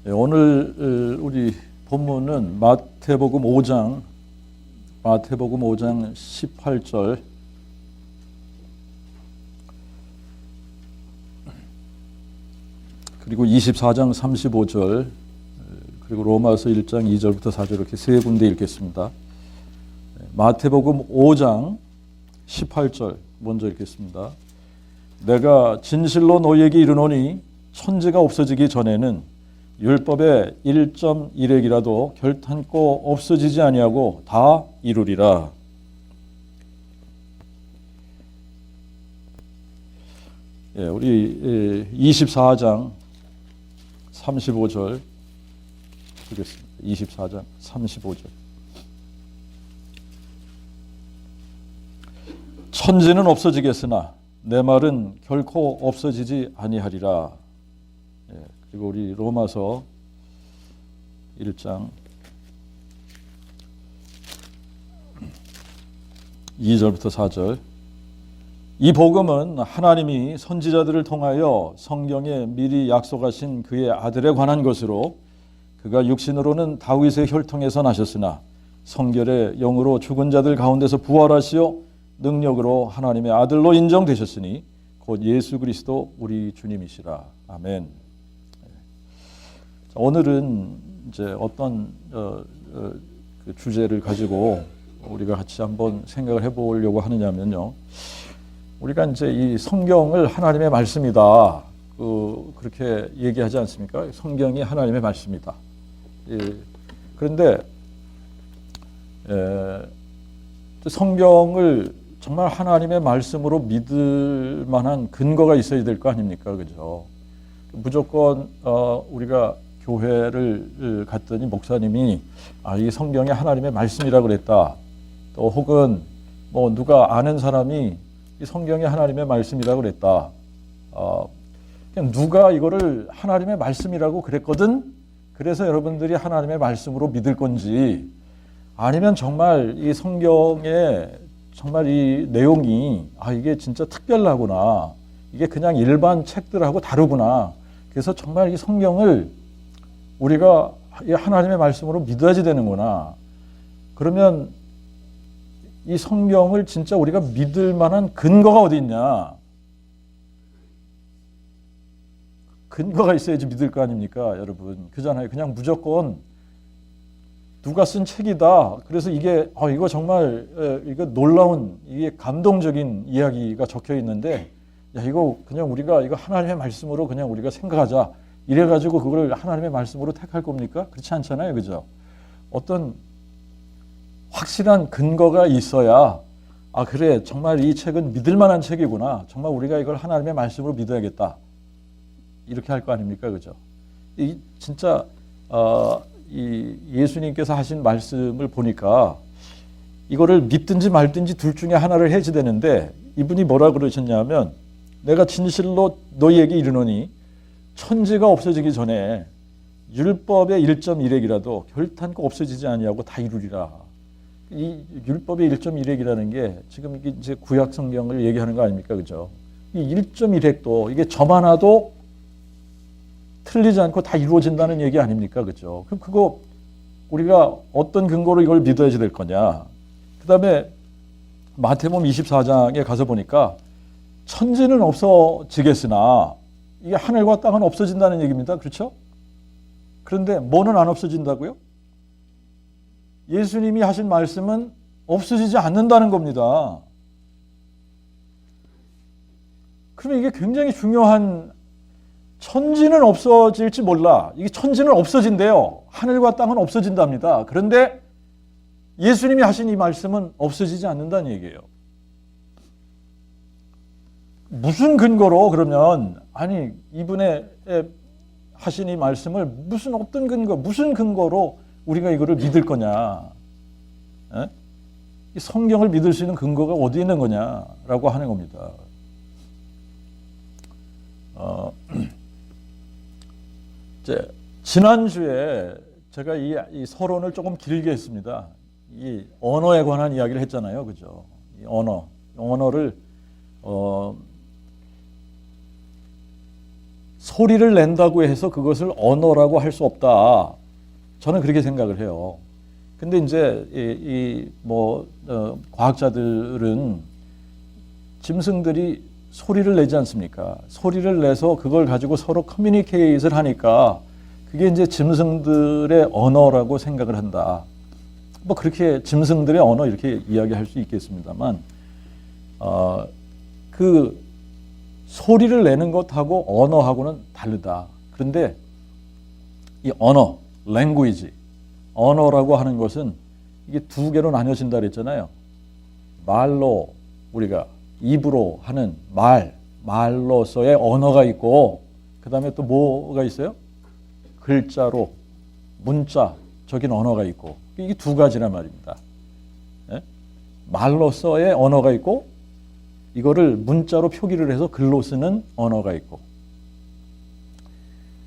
오늘 우리 본문은 마태복음 5장 18절 그리고 24장 35절 그리고 로마서 1장 2절부터 4절 이렇게 세 군데 읽겠습니다. 마태복음 5장 18절 먼저 읽겠습니다. 내가 진실로 너희에게 이르노니 천지가 없어지기 전에는 율법의 1.1획이라도 결탄코 없어지지 아니하고 다 이루리라. 우리 24장 35절 보겠습니다. 24장 35절. 천지는 없어지겠으나 내 말은 결코 없어지지 아니하리라. 그리고 우리 로마서 1장 2절부터 4절. 이 복음은 하나님이 선지자들을 통하여 성경에 미리 약속하신 그의 아들에 관한 것으로 그가 육신으로는 다윗의 혈통에서 나셨으나 성결의 영으로 죽은 자들 가운데서 부활하시어 능력으로 하나님의 아들로 인정되셨으니 곧 예수 그리스도 우리 주님이시라. 아멘. 오늘은 이제 어떤 그 주제를 가지고 우리가 같이 한번 생각을 해보려고 하느냐면요. 우리가 이제 이 성경을 하나님의 말씀이다. 그렇게 얘기하지 않습니까? 성경이 하나님의 말씀이다. 그런데 성경을 정말 하나님의 말씀으로 믿을 만한 근거가 있어야 될 거 아닙니까? 그죠? 무조건 우리가 교회를 갔더니 목사님이 이 성경이 하나님의 말씀이라고 그랬다. 또 혹은 뭐 누가 아는 사람이 이 성경이 하나님의 말씀이라고 그랬다. 그냥 누가 이거를 하나님의 말씀이라고 그랬거든. 그래서 여러분들이 하나님의 말씀으로 믿을 건지 아니면 정말 이 성경에 정말 이 내용이 이게 진짜 특별하구나. 이게 그냥 일반 책들하고 다르구나. 그래서 정말 이 성경을 우리가 하나님의 말씀으로 믿어야지 되는구나. 그러면 이 성경을 진짜 우리가 믿을 만한 근거가 어디 있냐? 근거가 있어야지 믿을 거 아닙니까, 여러분? 그잖아요. 그냥 무조건 누가 쓴 책이다. 그래서 이게 이거 정말 이거 놀라운 이게 감동적인 이야기가 적혀 있는데 이거 그냥 우리가 이거 하나님의 말씀으로 그냥 우리가 생각하자. 이래가지고 그걸 하나님의 말씀으로 택할 겁니까? 그렇지 않잖아요. 그죠? 어떤 확실한 근거가 있어야 그래 정말 이 책은 믿을 만한 책이구나. 정말 우리가 이걸 하나님의 말씀으로 믿어야겠다. 이렇게 할 거 아닙니까? 그죠? 이 진짜 이 예수님께서 하신 말씀을 보니까 이거를 믿든지 말든지 둘 중에 하나를 해야 되는데 이분이 뭐라 그러셨냐면 내가 진실로 너희에게 이르노니 천지가 없어지기 전에 율법의 1.1획이라도 결탄코 없어지지 아니하고 다 이루리라. 이 율법의 1.1획이라는 게 지금 이게 이제 구약 성경을 얘기하는 거 아닙니까? 그죠? 이 1.1획도 이게 점 하나도 틀리지 않고 다 이루어진다는 얘기 아닙니까? 그죠? 그럼 그거 우리가 어떤 근거로 이걸 믿어야지 될 거냐? 그 다음에 마태복음 24장에 가서 보니까 천지는 없어지겠으나 이게 하늘과 땅은 없어진다는 얘기입니다. 그렇죠? 그런데 뭐는 안 없어진다고요? 예수님이 하신 말씀은 없어지지 않는다는 겁니다. 그러면 이게 굉장히 중요한 천지는 없어질지 몰라. 이게 천지는 없어진대요. 하늘과 땅은 없어진답니다. 그런데 예수님이 하신 이 말씀은 없어지지 않는다는 얘기예요. 무슨 근거로 그러면 이분의 하신 이 말씀을 어떤 근거, 무슨 근거로 우리가 이거를 믿을 거냐? 이 성경을 믿을 수 있는 근거가 어디 있는 거냐라고 하는 겁니다. 지난주에 제가 이 서론을 조금 길게 했습니다. 이 언어에 관한 이야기를 했잖아요. 그죠? 이 언어를 소리를 낸다고 해서 그것을 언어라고 할 수 없다. 저는 그렇게 생각을 해요. 근데 이제 과학자들은 짐승들이 소리를 내지 않습니까? 소리를 내서 그걸 가지고 서로 커뮤니케이트를 하니까 그게 이제 짐승들의 언어라고 생각을 한다. 뭐 그렇게 짐승들의 언어 이렇게 이야기할 수 있겠습니다만, 그 소리를 내는 것하고 언어하고는 다르다. 그런데 이 언어, language, 언어라고 하는 것은 이게 두 개로 나뉘어진다 그랬잖아요. 말로 우리가 입으로 하는 말로서의 언어가 있고, 그 다음에 또 뭐가 있어요? 글자로, 문자적인 언어가 있고, 이게 두 가지란 말입니다. 예? 말로서의 언어가 있고, 이거를 문자로 표기를 해서 글로 쓰는 언어가 있고.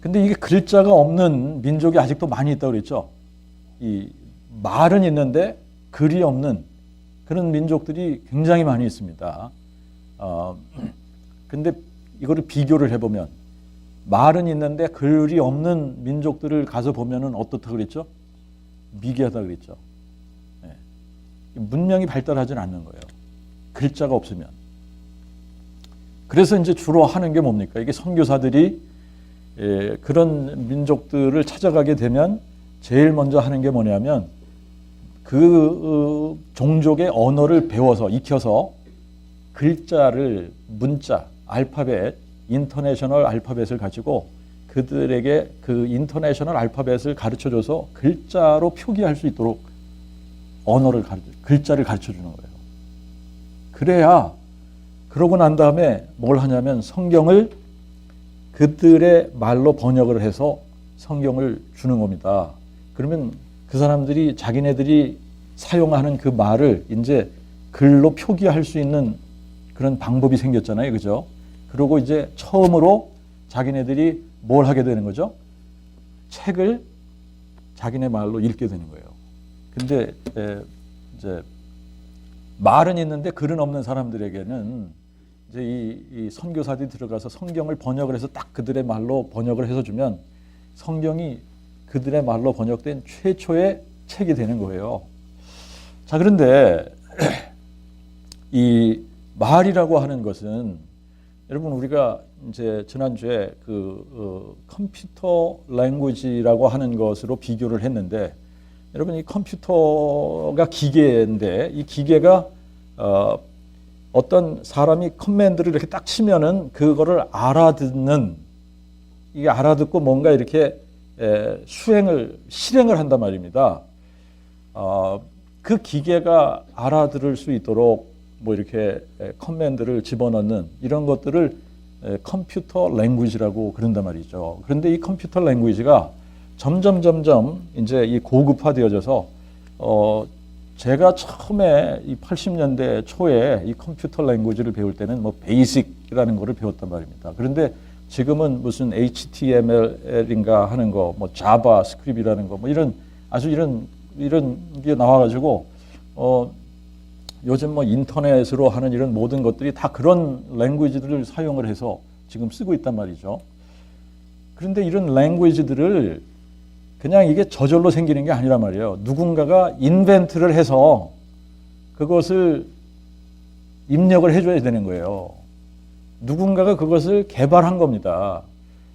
근데 이게 글자가 없는 민족이 아직도 많이 있다고 그랬죠. 이 말은 있는데 글이 없는 그런 민족들이 굉장히 많이 있습니다. 근데 이거를 비교를 해보면 말은 있는데 글이 없는 민족들을 가서 보면은 어떻다 그랬죠? 미개하다 그랬죠. 네. 문명이 발달하지는 않는 거예요. 글자가 없으면. 그래서 이제 주로 하는 게 뭡니까? 이게 선교사들이 그런 민족들을 찾아가게 되면 제일 먼저 하는 게 뭐냐면 그 종족의 언어를 배워서 익혀서 글자를 문자, 알파벳, 인터내셔널 알파벳을 가지고 그들에게 그 인터내셔널 알파벳을 가르쳐줘서 글자로 표기할 수 있도록 글자를 가르쳐주는 거예요. 그래야 그러고 난 다음에 뭘 하냐면 성경을 그들의 말로 번역을 해서 성경을 주는 겁니다. 그러면 그 사람들이 자기네들이 사용하는 그 말을 이제 글로 표기할 수 있는 그런 방법이 생겼잖아요. 그죠? 그리고 이제 처음으로 자기네들이 뭘 하게 되는 거죠? 책을 자기네 말로 읽게 되는 거예요. 근데 이제 말은 있는데 글은 없는 사람들에게는 이제 이 선교사들이 들어가서 성경을 번역을 해서 딱 그들의 말로 번역을 해서 주면 성경이 그들의 말로 번역된 최초의 책이 되는 거예요. 자, 그런데 이 말이라고 하는 것은 여러분 우리가 이제 지난주에 컴퓨터 랭귀지라고 하는 것으로 비교를 했는데 여러분 이 컴퓨터가 기계인데 이 기계가 어떤 사람이 커맨드를 이렇게 딱 치면은 그거를 알아듣는 이게 알아듣고 뭔가 이렇게 실행을 한단 말입니다. 그 기계가 알아들을 수 있도록 뭐 이렇게 커맨드를 집어넣는 이런 것들을 컴퓨터 랭귀지라고 그런단 말이죠. 그런데 이 컴퓨터 랭귀지가 점점 이제 이 고급화되어져서 제가 처음에 이 80년대 초에 이 컴퓨터 랭귀지를 배울 때는 뭐 베이직이라는 거를 배웠단 말입니다. 그런데 지금은 무슨 HTML인가 하는 거, 뭐 자바 스크립이라는 거, 뭐 이런 아주 이런 게 나와가지고 요즘 뭐 인터넷으로 하는 이런 모든 것들이 다 그런 랭귀지들을 사용을 해서 지금 쓰고 있단 말이죠. 그런데 이런 랭귀지들을 그냥 이게 저절로 생기는 게 아니란 말이에요. 누군가가 인벤트를 해서 그것을 입력을 해줘야 되는 거예요. 누군가가 그것을 개발한 겁니다.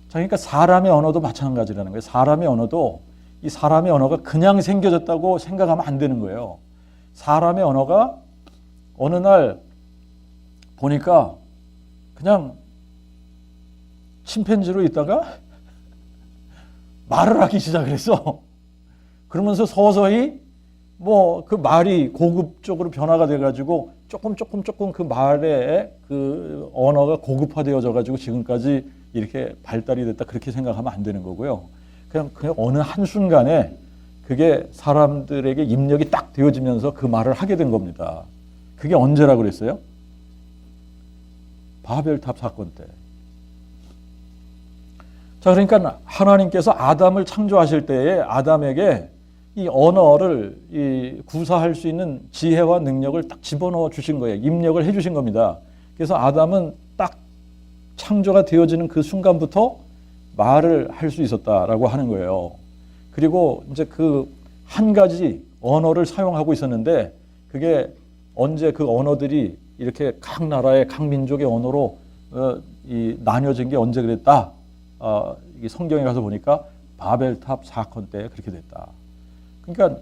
자, 그러니까 사람의 언어도 마찬가지라는 거예요. 사람의 언어도 이 사람의 언어가 그냥 생겨졌다고 생각하면 안 되는 거예요. 사람의 언어가 어느 날 보니까 그냥 침팬지로 있다가 말을 하기 시작을 했어. 그러면서 서서히 뭐 그 말이 고급적으로 변화가 돼가지고 조금 그 말의 그 언어가 고급화되어져 가지고 지금까지 이렇게 발달이 됐다 그렇게 생각하면 안 되는 거고요. 그냥 어느 한순간에 그게 사람들에게 입력이 딱 되어지면서 그 말을 하게 된 겁니다. 그게 언제라고 그랬어요? 바벨탑 사건 때. 자, 그러니까 하나님께서 아담을 창조하실 때에 아담에게 이 언어를 구사할 수 있는 지혜와 능력을 딱 집어넣어 주신 거예요. 입력을 해 주신 겁니다. 그래서 아담은 딱 창조가 되어지는 그 순간부터 말을 할 수 있었다라고 하는 거예요. 그리고 이제 그 한 가지 언어를 사용하고 있었는데 그게 언제 그 언어들이 이렇게 각 나라의 각 민족의 언어로 나뉘어진 게 언제 그랬다. 이 성경에 가서 보니까 바벨탑 사건 때 그렇게 됐다. 그러니까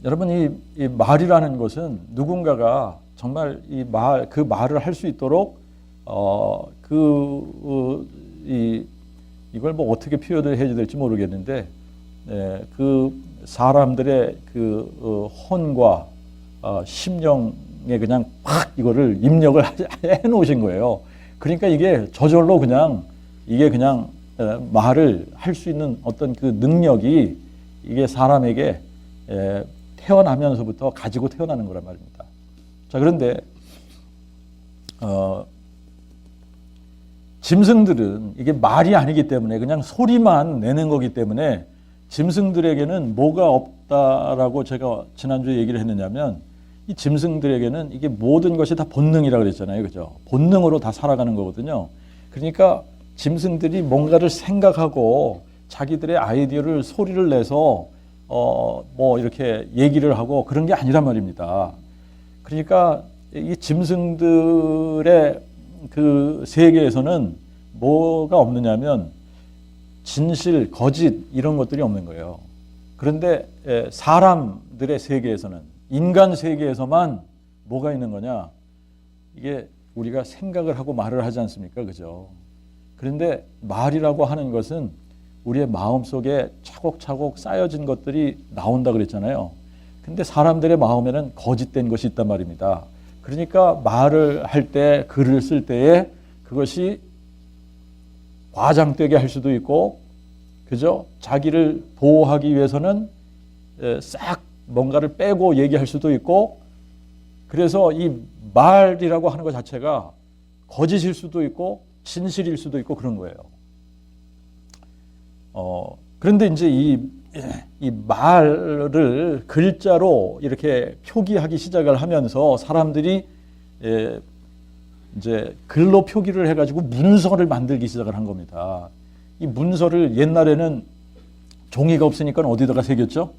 여러분 이 말이라는 것은 누군가가 정말 그 말을 할 수 있도록 이걸 뭐 어떻게 표현을 해야 될지 모르겠는데 그 사람들의 그 혼과 심령에 그냥 팍 이거를 입력을 해 놓으신 거예요. 그러니까 이게 저절로 그냥 이게 그냥 말을 할 수 있는 어떤 그 능력이 이게 사람에게 태어나면서부터 가지고 태어나는 거란 말입니다. 자, 그런데 짐승들은 이게 말이 아니기 때문에 그냥 소리만 내는 거기 때문에 짐승들에게는 뭐가 없다라고 제가 지난주에 얘기를 했느냐면 이 짐승들에게는 이게 모든 것이 다 본능이라고 그랬잖아요. 그죠? 본능으로 다 살아가는 거거든요. 그러니까 짐승들이 뭔가를 생각하고 자기들의 아이디어를 소리를 내서 뭐 이렇게 얘기를 하고 그런 게 아니란 말입니다. 그러니까 이 짐승들의 그 세계에서는 뭐가 없느냐면 진실, 거짓 이런 것들이 없는 거예요. 그런데 사람들의 세계에서는 인간 세계에서만 뭐가 있는 거냐? 이게 우리가 생각을 하고 말을 하지 않습니까? 그죠? 그런데 말이라고 하는 것은 우리의 마음속에 차곡차곡 쌓여진 것들이 나온다 그랬잖아요. 근데 사람들의 마음에는 거짓된 것이 있단 말입니다. 그러니까 말을 할 때, 글을 쓸 때에 그것이 과장되게 할 수도 있고, 그죠? 자기를 보호하기 위해서는 싹 뭔가를 빼고 얘기할 수도 있고, 그래서 이 말이라고 하는 것 자체가 거짓일 수도 있고, 진실일 수도 있고 그런 거예요. 그런데 이제 이 말을 글자로 이렇게 표기하기 시작을 하면서 사람들이 이제 글로 표기를 해가지고 문서를 만들기 시작을 한 겁니다. 이 문서를 옛날에는 종이가 없으니까 어디다가 새겼죠?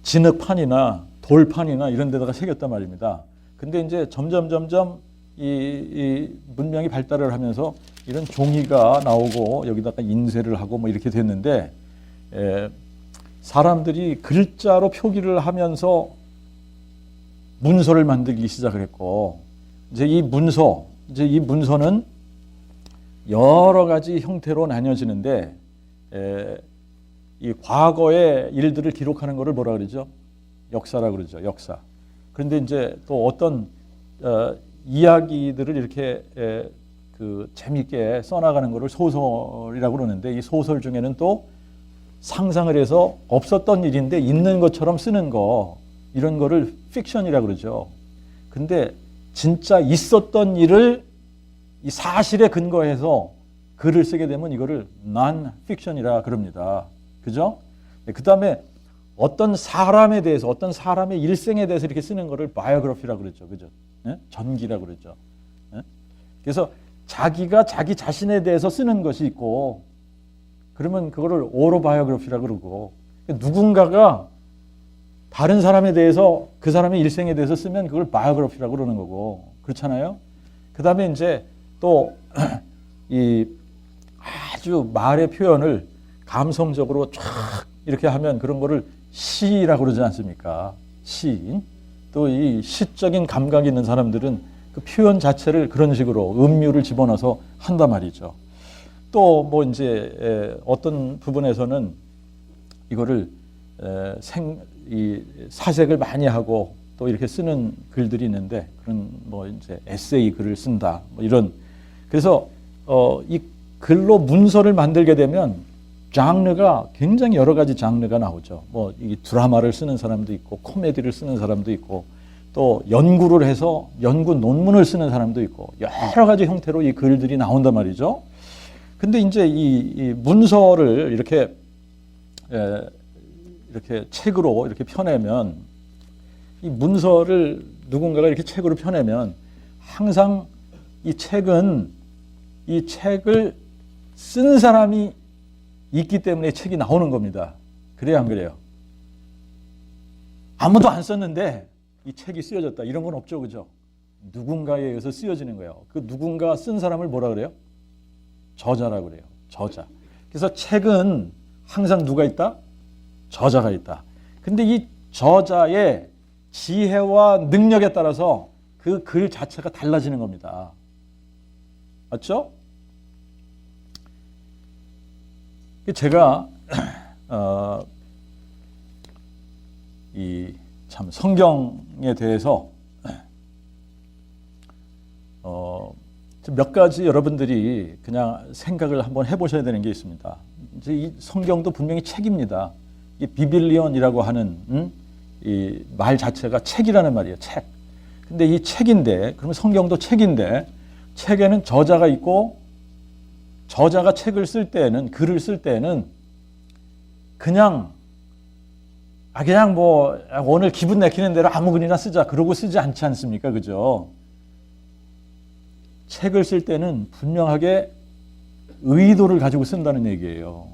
진흙판이나 돌판이나 이런 데다가 새겼단 말입니다. 근데 이제 점점 이 문명이 발달을 하면서 이런 종이가 나오고 여기다가 인쇄를 하고 뭐 이렇게 됐는데 사람들이 글자로 표기를 하면서 문서를 만들기 시작을 했고 이제 이 문서는 여러 가지 형태로 나뉘어지는데 이 과거의 일들을 기록하는 것을 뭐라 그러죠? 역사라고 그러죠. 역사. 그런데 이제 또 어떤 이야기들을 이렇게 그 재미있게 써나가는 것을 소설이라고 그러는데 이 소설 중에는 또 상상을 해서 없었던 일인데 있는 것처럼 쓰는 거 이런 거를 픽션이라고 그러죠. 근데 진짜 있었던 일을 이 사실에 근거해서 글을 쓰게 되면 이거를 non fiction이라 그럽니다. 그죠? 그 다음에 어떤 사람에 대해서 어떤 사람의 일생에 대해서 이렇게 쓰는 거를 바이오그래피라고 그러죠. 그죠? 네? 전기라고 그러죠. 네? 그래서 자기가 자기 자신에 대해서 쓰는 것이 있고 그러면 그거를 오토바이오그래피라고 그러고 누군가가 다른 사람에 대해서 그 사람의 일생에 대해서 쓰면 그걸 바이오그래피라고 그러는 거고 그렇잖아요. 그 다음에 이제 또 이 아주 말의 표현을 감성적으로 쫙 이렇게 하면 그런 거를 시라고 그러지 않습니까? 시. 또 이 시적인 감각이 있는 사람들은 그 표현 자체를 그런 식으로 음유를 집어넣어서 한단 말이죠. 또 뭐 이제 어떤 부분에서는 이거를 이 사색을 많이 하고 또 이렇게 쓰는 글들이 있는데 그런 뭐 이제 에세이 글을 쓴다 뭐 이런 그래서 이 글로 문서를 만들게 되면 장르가 굉장히 여러 가지 장르가 나오죠. 뭐 이 드라마를 쓰는 사람도 있고 코미디를 쓰는 사람도 있고 또 연구를 해서 연구 논문을 쓰는 사람도 있고 여러 가지 형태로 이 글들이 나온단 말이죠. 근데 이제 이 문서를 이렇게 책으로 이렇게 펴내면 이 문서를 누군가가 이렇게 책으로 펴내면 항상 이 책은 이 책을 쓴 사람이 있기 때문에 책이 나오는 겁니다. 그래야 안 그래요? 아무도 안 썼는데 이 책이 쓰여졌다. 이런 건 없죠. 그죠? 누군가에 의해서 쓰여지는 거예요. 그 누군가 쓴 사람을 뭐라 그래요? 저자라고 그래요. 저자. 그래서 책은 항상 누가 있다? 저자가 있다. 근데 이 저자의 지혜와 능력에 따라서 그 글 자체가 달라지는 겁니다. 맞죠? 제가 이 참 성경에 대해서 몇 가지 여러분들이 그냥 생각을 한번 해보셔야 되는 게 있습니다. 이제 이 성경도 분명히 책입니다. 이 비빌리온이라고 하는 이 말 자체가 책이라는 말이에요. 책. 근데 이 책인데, 그러면 성경도 책인데, 책에는 저자가 있고, 저자가 책을 쓸 때에는, 글을 쓸 때에는 그냥 뭐 오늘 기분 내키는 대로 아무 글이나 쓰자 그러고 쓰지 않지 않습니까? 그죠? 책을 쓸 때는 분명하게 의도를 가지고 쓴다는 얘기예요.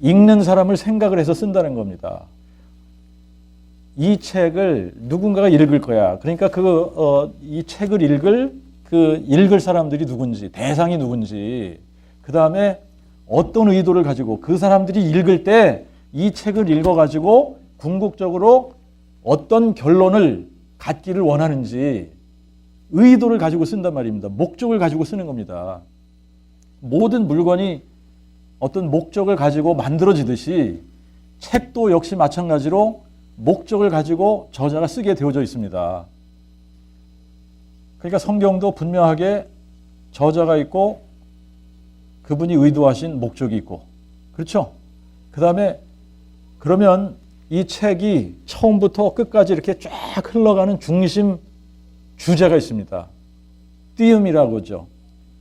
읽는 사람을 생각을 해서 쓴다는 겁니다. 이 책을 누군가가 읽을 거야. 그러니까 이 책을 읽을 사람들이 누군지, 대상이 누군지, 그 다음에 어떤 의도를 가지고 그 사람들이 읽을 때 이 책을 읽어가지고 궁극적으로 어떤 결론을 갖기를 원하는지 의도를 가지고 쓴단 말입니다. 목적을 가지고 쓰는 겁니다. 모든 물건이 어떤 목적을 가지고 만들어지듯이 책도 역시 마찬가지로 목적을 가지고 저자가 쓰게 되어져 있습니다. 그러니까 성경도 분명하게 저자가 있고 그분이 의도하신 목적이 있고, 그렇죠? 그 다음에 그러면 이 책이 처음부터 끝까지 이렇게 쫙 흘러가는 중심 주제가 있습니다. 띄움이라고 하죠.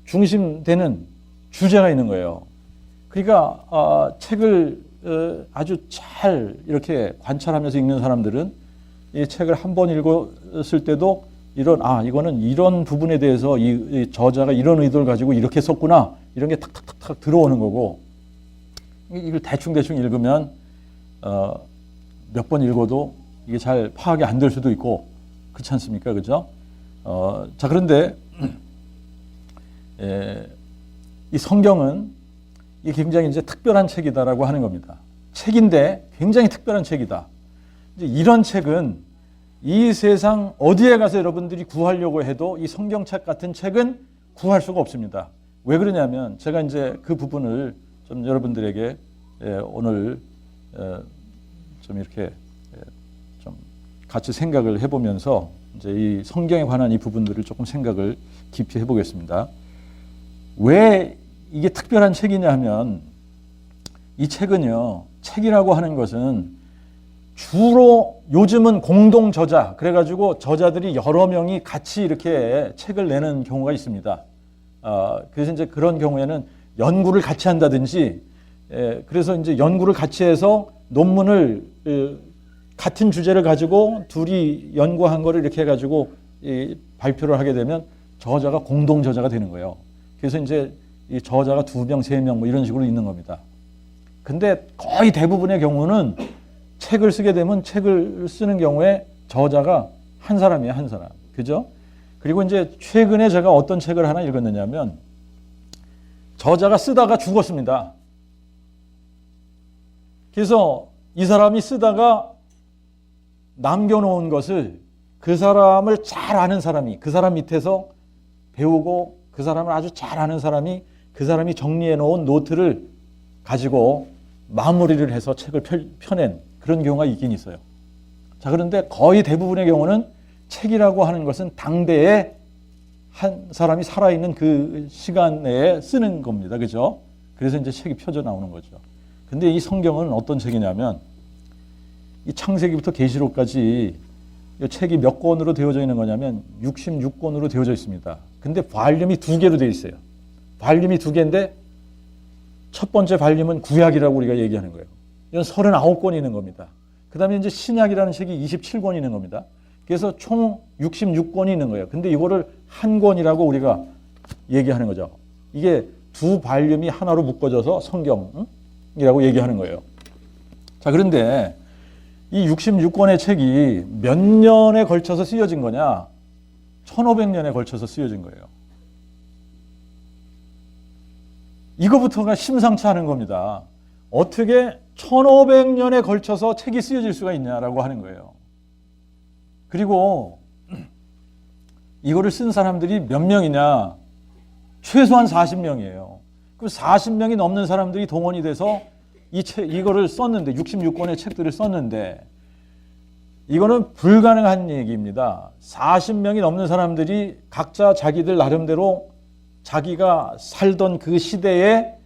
중심되는 주제가 있는 거예요. 그러니까 책을 아주 잘 이렇게 관찰하면서 읽는 사람들은 이 책을 한 번 읽었을 때도 이거는 이런 부분에 대해서 이 저자가 이런 의도를 가지고 이렇게 썼구나, 이런 게 탁탁탁탁 들어오는 거고, 이걸 대충대충 읽으면 몇 번 읽어도 이게 잘 파악이 안 될 수도 있고, 그렇지 않습니까? 그죠? 자, 그런데 이 성경은 이게 굉장히 이제 특별한 책이다라고 하는 겁니다. 책인데 굉장히 특별한 책이다. 이제 이런 책은 이 세상 어디에 가서 여러분들이 구하려고 해도 이 성경책 같은 책은 구할 수가 없습니다. 왜 그러냐면 제가 이제 그 부분을 좀 여러분들에게 오늘 좀 이렇게 좀 같이 생각을 해보면서 이제 이 성경에 관한 이 부분들을 조금 생각을 깊이 해보겠습니다. 왜 이게 특별한 책이냐 하면 이 책은요, 책이라고 하는 것은 주로 요즘은 공동 저자, 그래가지고 저자들이 여러 명이 같이 이렇게 책을 내는 경우가 있습니다. 그래서 이제 그런 경우에는 연구를 같이 한다든지, 그래서 이제 연구를 같이 해서 논문을 같은 주제를 가지고 둘이 연구한 거를 이렇게 해가지고 발표를 하게 되면 저자가 공동 저자가 되는 거예요. 그래서 이제 이 저자가 2명, 3명 뭐 이런 식으로 있는 겁니다. 근데 거의 대부분의 경우는 책을 쓰게 되면 책을 쓰는 경우에 저자가 한 사람이에요, 한 사람. 그죠? 그리고 이제 최근에 제가 어떤 책을 하나 읽었느냐면 저자가 쓰다가 죽었습니다. 그래서 이 사람이 쓰다가 남겨놓은 것을 그 사람을 잘 아는 사람이, 그 사람 밑에서 배우고 그 사람을 아주 잘 아는 사람이 그 사람이 정리해 놓은 노트를 가지고 마무리를 해서 책을 펴낸 그런 경우가 있긴 있어요. 자, 그런데 거의 대부분의 경우는 책이라고 하는 것은 당대에 한 사람이 살아있는 그 시간 내에 쓰는 겁니다. 그죠? 그래서 이제 책이 펴져 나오는 거죠. 근데 이 성경은 어떤 책이냐면 이 창세기부터 계시록까지 이 책이 몇 권으로 되어져 있는 거냐면 66권으로 되어져 있습니다. 근데 발륨이 2개로 되어 있어요. 발륨이 2개인데 첫 번째 발륨은 구약이라고 우리가 얘기하는 거예요. 이건 39권이 있는 겁니다. 그 다음에 이제 신약이라는 책이 27권이 있는 겁니다. 그래서 총 66권이 있는 거예요. 근데 이거를 한 권이라고 우리가 얘기하는 거죠. 이게 두 발륨이 하나로 묶어져서 성경이라고 얘기하는 거예요. 자, 그런데 이 66권의 책이 몇 년에 걸쳐서 쓰여진 거냐? 1500년에 걸쳐서 쓰여진 거예요. 이거부터가 심상치 않은 겁니다. 어떻게 1500년에 걸쳐서 책이 쓰여질 수가 있냐라고 하는 거예요. 그리고 이거를 쓴 사람들이 몇 명이냐? 최소한 40명이에요. 그럼 40명이 넘는 사람들이 동원이 돼서 이거를 썼는데, 66권의 책들을 썼는데, 이거는 불가능한 얘기입니다. 40명이 넘는 사람들이 각자 자기들 나름대로 자기가 살던 그 시대의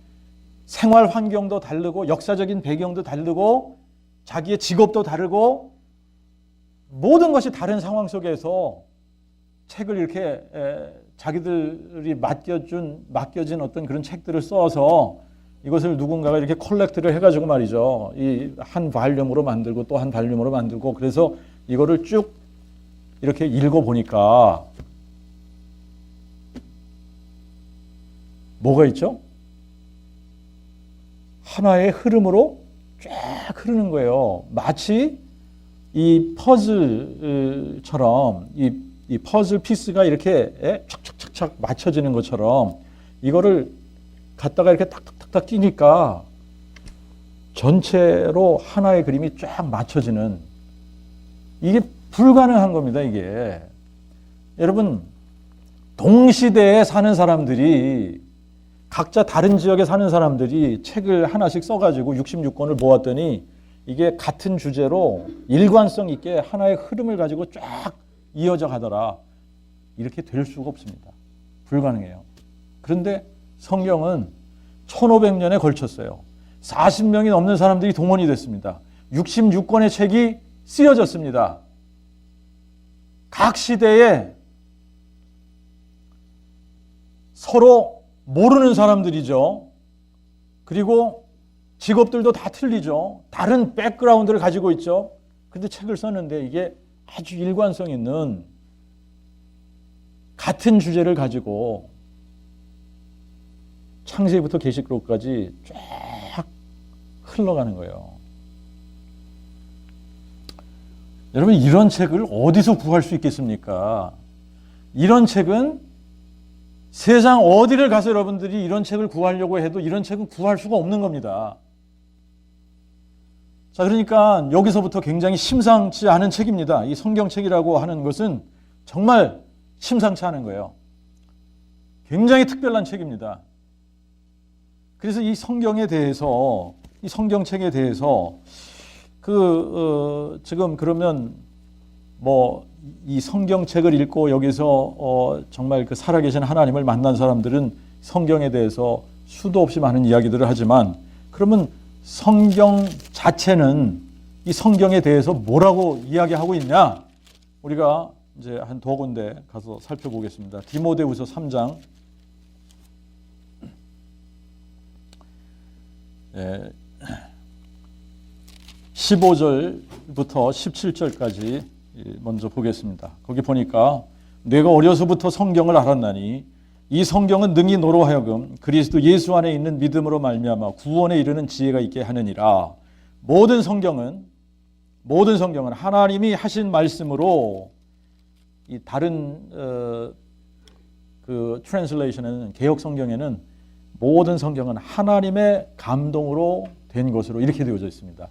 생활 환경도 다르고 역사적인 배경도 다르고 자기의 직업도 다르고 모든 것이 다른 상황 속에서 책을 이렇게 자기들이 맡겨진 어떤 그런 책들을 써서 이것을 누군가가 이렇게 컬렉트를 해가지고 말이죠. 이 한 발륨으로 만들고 또 한 발륨으로 만들고 그래서 이거를 쭉 이렇게 읽어보니까 뭐가 있죠? 하나의 흐름으로 쫙 흐르는 거예요. 마치 이 퍼즐처럼 이 퍼즐 피스가 이렇게 착착착착 맞춰지는 것처럼 이거를 갖다가 이렇게 탁탁탁탁 끼니까 전체로 하나의 그림이 쫙 맞춰지는, 이게 불가능한 겁니다. 이게 여러분, 동시대에 사는 사람들이 각자 다른 지역에 사는 사람들이 책을 하나씩 써가지고 66권을 모았더니 이게 같은 주제로 일관성 있게 하나의 흐름을 가지고 쫙 이어져 가더라. 이렇게 될 수가 없습니다. 불가능해요. 그런데 성경은 1500년에 걸쳤어요. 40명이 넘는 사람들이 동원이 됐습니다. 66권의 책이 쓰여졌습니다. 각 시대에 서로 모르는 사람들이죠. 그리고 직업들도 다 틀리죠. 다른 백그라운드를 가지고 있죠. 근데 책을 썼는데 이게 아주 일관성 있는 같은 주제를 가지고 창세기부터 계시록까지 쫙 흘러가는 거예요. 여러분, 이런 책을 어디서 구할 수 있겠습니까? 이런 책은 세상 어디를 가서 여러분들이 이런 책을 구하려고 해도 이런 책은 구할 수가 없는 겁니다. 자, 그러니까 여기서부터 굉장히 심상치 않은 책입니다. 이 성경책이라고 하는 것은 정말 심상치 않은 거예요. 굉장히 특별한 책입니다. 그래서 이 성경에 대해서, 이 성경책에 대해서 지금 그러면 뭐 이 성경책을 읽고 여기서 정말 그 살아계신 하나님을 만난 사람들은 성경에 대해서 수도 없이 많은 이야기들을 하지만, 그러면 성경 자체는 이 성경에 대해서 뭐라고 이야기하고 있냐? 우리가 이제 한 두 군데 가서 살펴보겠습니다. 디모데후서 3장 15절부터 17절까지 먼저 보겠습니다. 거기 보니까 내가 어려서부터 성경을 알았나니 이 성경은 능히 너로 하여금 그리스도 예수 안에 있는 믿음으로 말미암아 구원에 이르는 지혜가 있게 하느니라. 모든 성경은 하나님이 하신 말씀으로, 이 다른 그 트랜슬레이션에는, 개역 성경에는 모든 성경은 하나님의 감동으로 된 것으로 이렇게 되어져 있습니다.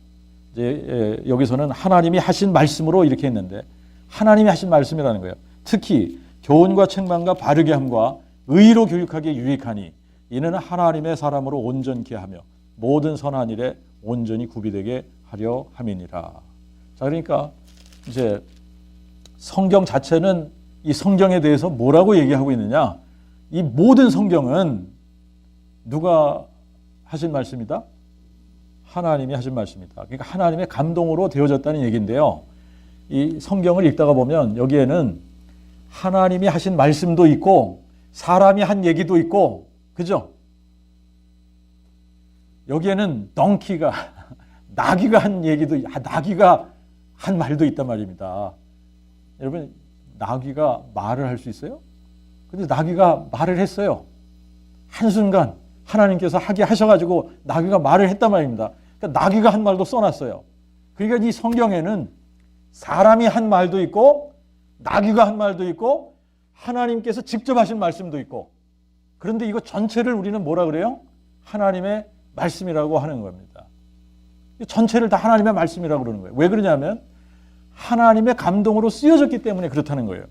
이제 여기서는 하나님이 하신 말씀으로 이렇게 했는데, 하나님이 하신 말씀이라는 거예요. 특히 교훈과 책망과 바르게 함과 의로 교육하기에 유익하니 이는 하나님의 사람으로 온전케 하며 모든 선한 일에 온전히 구비되게 하려 함이니라. 자, 그러니까 이제 성경 자체는 이 성경에 대해서 뭐라고 얘기하고 있느냐? 이 모든 성경은 누가 하신 말씀이다? 하나님이 하신 말씀이다. 그러니까 하나님의 감동으로 되어졌다는 얘기인데요. 이 성경을 읽다가 보면 여기에는 하나님이 하신 말씀도 있고 사람이 한 얘기도 있고, 그죠? 여기에는 나귀가 한 얘기도, 나귀가 한 말도 있단 말입니다. 여러분, 나귀가 말을 할 수 있어요? 근데 나귀가 말을 했어요. 한순간 하나님께서 하게 하셔가지고 나귀가 말을 했단 말입니다. 그러니까 나귀가 한 말도 써놨어요. 그러니까 이 성경에는 사람이 한 말도 있고 나귀가 한 말도 있고 하나님께서 직접 하신 말씀도 있고, 그런데 이거 전체를 우리는 뭐라 그래요? 하나님의 말씀이라고 하는 겁니다. 전체를 다 하나님의 말씀이라고 그러는 거예요. 왜 그러냐면 하나님의 감동으로 쓰여졌기 때문에 그렇다는 거예요.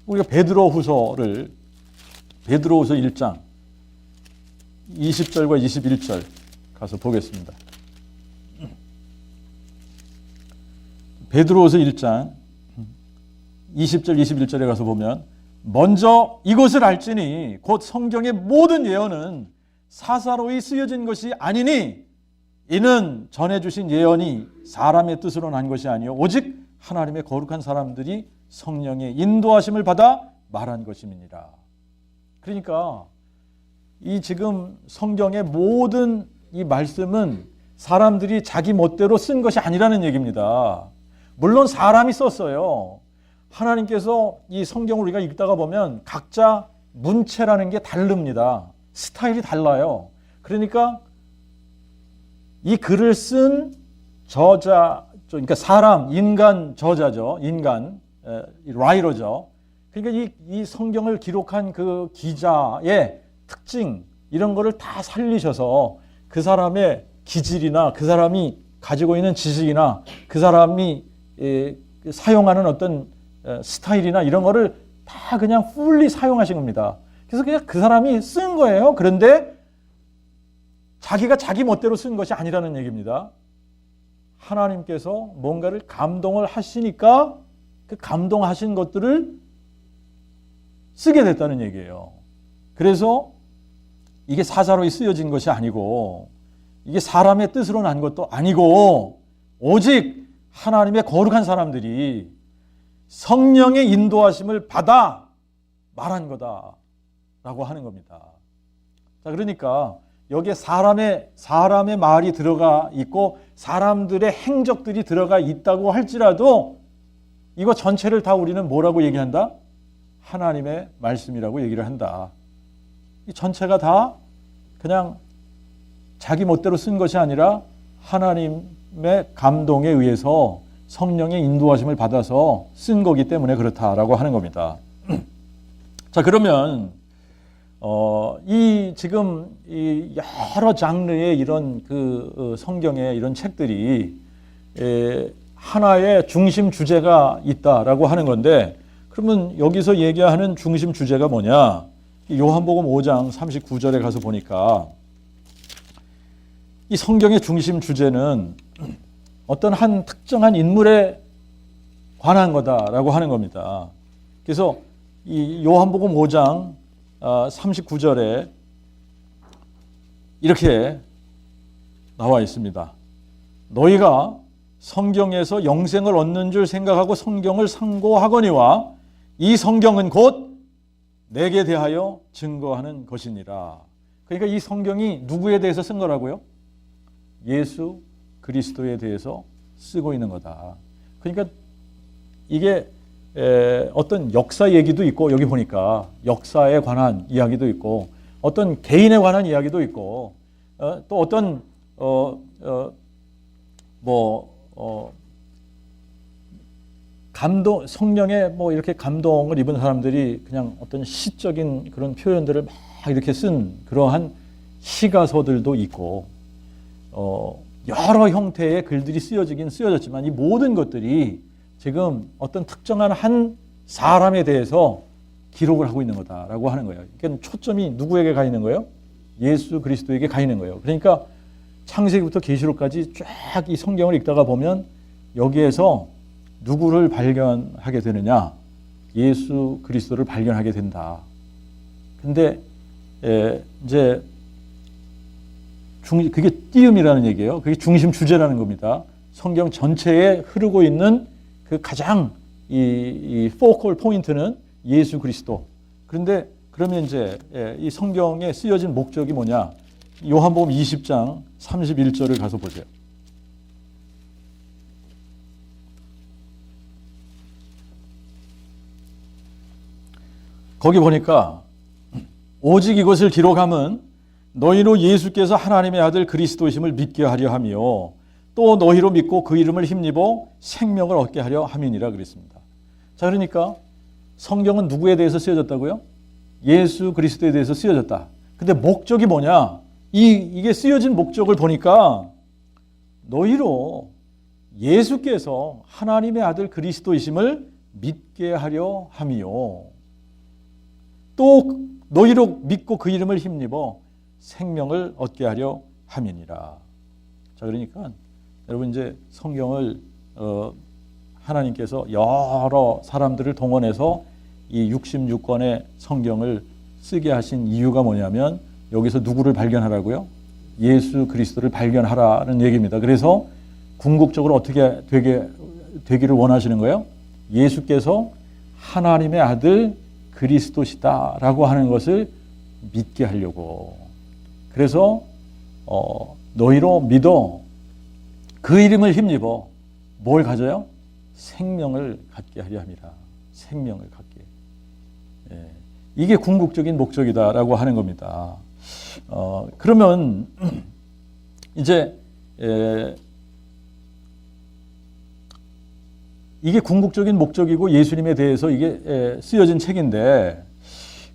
우리가 베드로후서 1장 20절과 21절 가서 보겠습니다. 베드로후서 1장 20절 21절에 가서 보면, 먼저 이것을 알지니 곧 성경의 모든 예언은 사사로이 쓰여진 것이 아니니 이는 전해주신 예언이 사람의 뜻으로 난 것이 아니요 오직 하나님의 거룩한 사람들이 성령의 인도하심을 받아 말한 것임이니라. 그러니까 이 지금 성경의 모든 이 말씀은 사람들이 자기 멋대로 쓴 것이 아니라는 얘기입니다. 물론 사람이 썼어요. 하나님께서 이 성경을 우리가 읽다가 보면 각자 문체라는 게 다릅니다. 스타일이 달라요. 그러니까 이 글을 쓴 저자, 그러니까 사람, 인간 저자죠. 인간, 라이터죠. 그러니까 이 성경을 기록한 그 기자의 특징, 이런 거를 다 살리셔서 그 사람의 기질이나 그 사람이 가지고 있는 지식이나 그 사람이 사용하는 어떤 스타일이나 이런 거를 다 그냥 풀리 사용하신 겁니다. 그래서 그냥 그 사람이 쓴 거예요. 그런데 자기가 자기 멋대로 쓴 것이 아니라는 얘기입니다. 하나님께서 뭔가를 감동을 하시니까 그 감동하신 것들을 쓰게 됐다는 얘기예요. 그래서 이게 사사로이 쓰여진 것이 아니고 이게 사람의 뜻으로 난 것도 아니고 오직 하나님의 거룩한 사람들이 성령의 인도하심을 받아 말한 거다라고 하는 겁니다. 자, 그러니까 여기에 사람의 말이 들어가 있고 사람들의 행적들이 들어가 있다고 할지라도 이거 전체를 다 우리는 뭐라고 얘기한다? 하나님의 말씀이라고 얘기를 한다. 이 전체가 다 그냥 자기 멋대로 쓴 것이 아니라 하나님의 감동에 의해서 성령의 인도하심을 받아서 쓴 거기 때문에 그렇다라고 하는 겁니다. 자, 그러면 지금 이 여러 장르의 이런 성경의 이런 책들이 하나의 중심 주제가 있다라고 하는 건데, 그러면 여기서 얘기하는 중심 주제가 뭐냐? 요한복음 5장 39절에 가서 보니까 이 성경의 중심 주제는 어떤 한 특정한 인물에 관한 거다라고 하는 겁니다. 그래서 이 요한복음 5장 39절에 이렇게 나와 있습니다. 너희가 성경에서 영생을 얻는 줄 생각하고 성경을 상고하거니와 이 성경은 곧 내게 대하여 증거하는 것이니라. 그러니까 이 성경이 누구에 대해서 쓴 거라고요? 예수 그리스도에 대해서 쓰고 있는 거다. 그러니까 이게 어떤 역사 얘기도 있고, 여기 보니까 역사에 관한 이야기도 있고, 어떤 개인에 관한 이야기도 있고, 또 어떤 감동, 성령에 이렇게 감동을 입은 사람들이 그냥 어떤 시적인 그런 표현들을 막 이렇게 쓴 그러한 시가서들도 있고, 여러 형태의 글들이 쓰여졌지만 이 모든 것들이 지금 어떤 특정한 한 사람에 대해서 기록을 하고 있는 거다라고 하는 거예요. 그러니까 초점이 누구에게 가 있는 거예요? 예수 그리스도에게 가 있는 거예요. 그러니까 창세기부터 계시록까지 쫙 이 성경을 읽다가 보면 여기에서 누구를 발견하게 되느냐? 예수 그리스도를 발견하게 된다. 근데 이제 그게 띄음이라는 얘기예요. 그게 중심 주제라는 겁니다. 성경 전체에 흐르고 있는 그 가장 이 포컬 포인트는 예수 그리스도. 그런데 그러면 이제 이 성경에 쓰여진 목적이 뭐냐? 요한복음 20장 31절을 가서 보세요. 거기 보니까 오직 이것을 기록함은 너희로 예수께서 하나님의 아들 그리스도이심을 믿게 하려 하며 또 너희로 믿고 그 이름을 힘입어 생명을 얻게 하려 함이니라 그랬습니다. 자, 그러니까 성경은 누구에 대해서 쓰여졌다고요? 예수 그리스도에 대해서 쓰여졌다. 근데 목적이 뭐냐? 이게 쓰여진 목적을 보니까 너희로 예수께서 하나님의 아들 그리스도이심을 믿게 하려 함이요. 또 너희로 믿고 그 이름을 힘입어 생명을 얻게 하려 함이니라. 자, 그러니까 여러분 이제 성경을 하나님께서 여러 사람들을 동원해서 이 66권의 성경을 쓰게 하신 이유가 뭐냐면 여기서 누구를 발견하라고요? 예수 그리스도를 발견하라는 얘기입니다. 그래서 궁극적으로 어떻게 되기를 원하시는 거예요? 예수께서 하나님의 아들 그리스도시다라고 하는 것을 믿게 하려고. 그래서 너희로 믿어 그 이름을 힘입어 뭘 가져요? 생명을 갖게 하려 함이라. 생명을 갖게. 예, 이게 궁극적인 목적이다라고 하는 겁니다. 그러면 이제 이게 궁극적인 목적이고 예수님에 대해서 이게 쓰여진 책인데,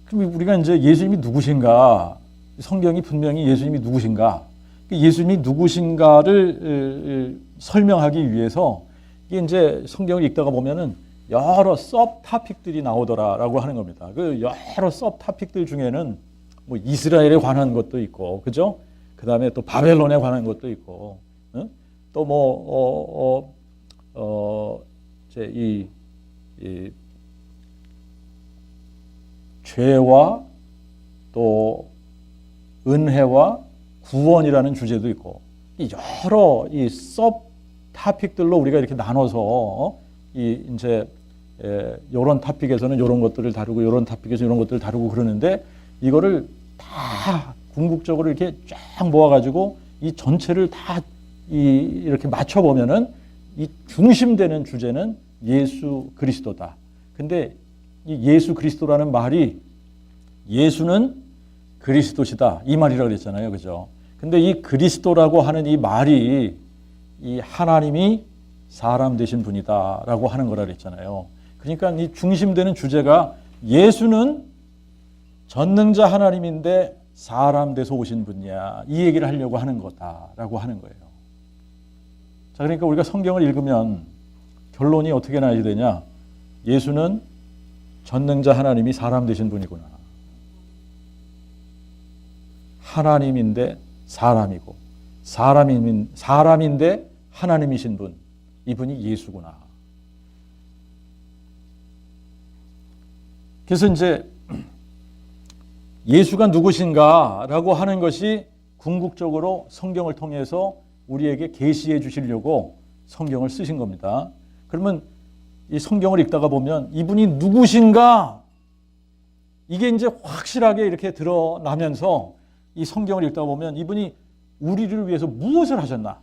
그럼 우리가 이제 예수님이 누구신가? 성경이 분명히 예수님이 누구신가? 예수님이 누구신가를 설명하기 위해서 이게 이제 성경을 읽다가 보면은 여러 섭 토픽들이 나오더라라고 하는 겁니다. 그 여러 섭 토픽들 중에는 뭐 이스라엘에 관한 것도 있고, 그죠? 그 다음에 또 바벨론에 관한 것도 있고, 또 뭐 이 죄와 또 은혜와 구원이라는 주제도 있고, 이 여러 이 섭 토픽들로 우리가 이렇게 나눠서 이제 이런 토픽에서는 이런 것들을 다루고 이런 토픽에서 이런 것들을 다루고 그러는데, 이거를 다 궁극적으로 이렇게 쫙 모아가지고 이 전체를 다 이렇게 맞춰보면은 이 중심되는 주제는 예수 그리스도다. 근데 이 예수 그리스도라는 말이 예수는 그리스도시다 이 말이라고 그랬잖아요. 그죠? 근데 이 그리스도라고 하는 이 말이 이 하나님이 사람 되신 분이다라고 하는 거라 그랬잖아요. 그러니까 이 중심되는 주제가 예수는 전능자 하나님인데 사람 돼서 오신 분이야. 이 얘기를 하려고 하는 거다라고 하는 거예요. 자, 그러니까 우리가 성경을 읽으면 결론이 어떻게 나야 되냐? 예수는 전능자 하나님이 사람 되신 분이구나. 하나님인데 사람이고, 사람인데 하나님이신 분, 이분이 예수구나. 그래서 이제 예수가 누구신가라고 하는 것이 궁극적으로 성경을 통해서 우리에게 계시해 주시려고 성경을 쓰신 겁니다. 그러면 이 성경을 읽다가 보면 이분이 누구신가? 이게 이제 확실하게 이렇게 드러나면서 이 성경을 읽다 보면 이분이 우리를 위해서 무엇을 하셨나?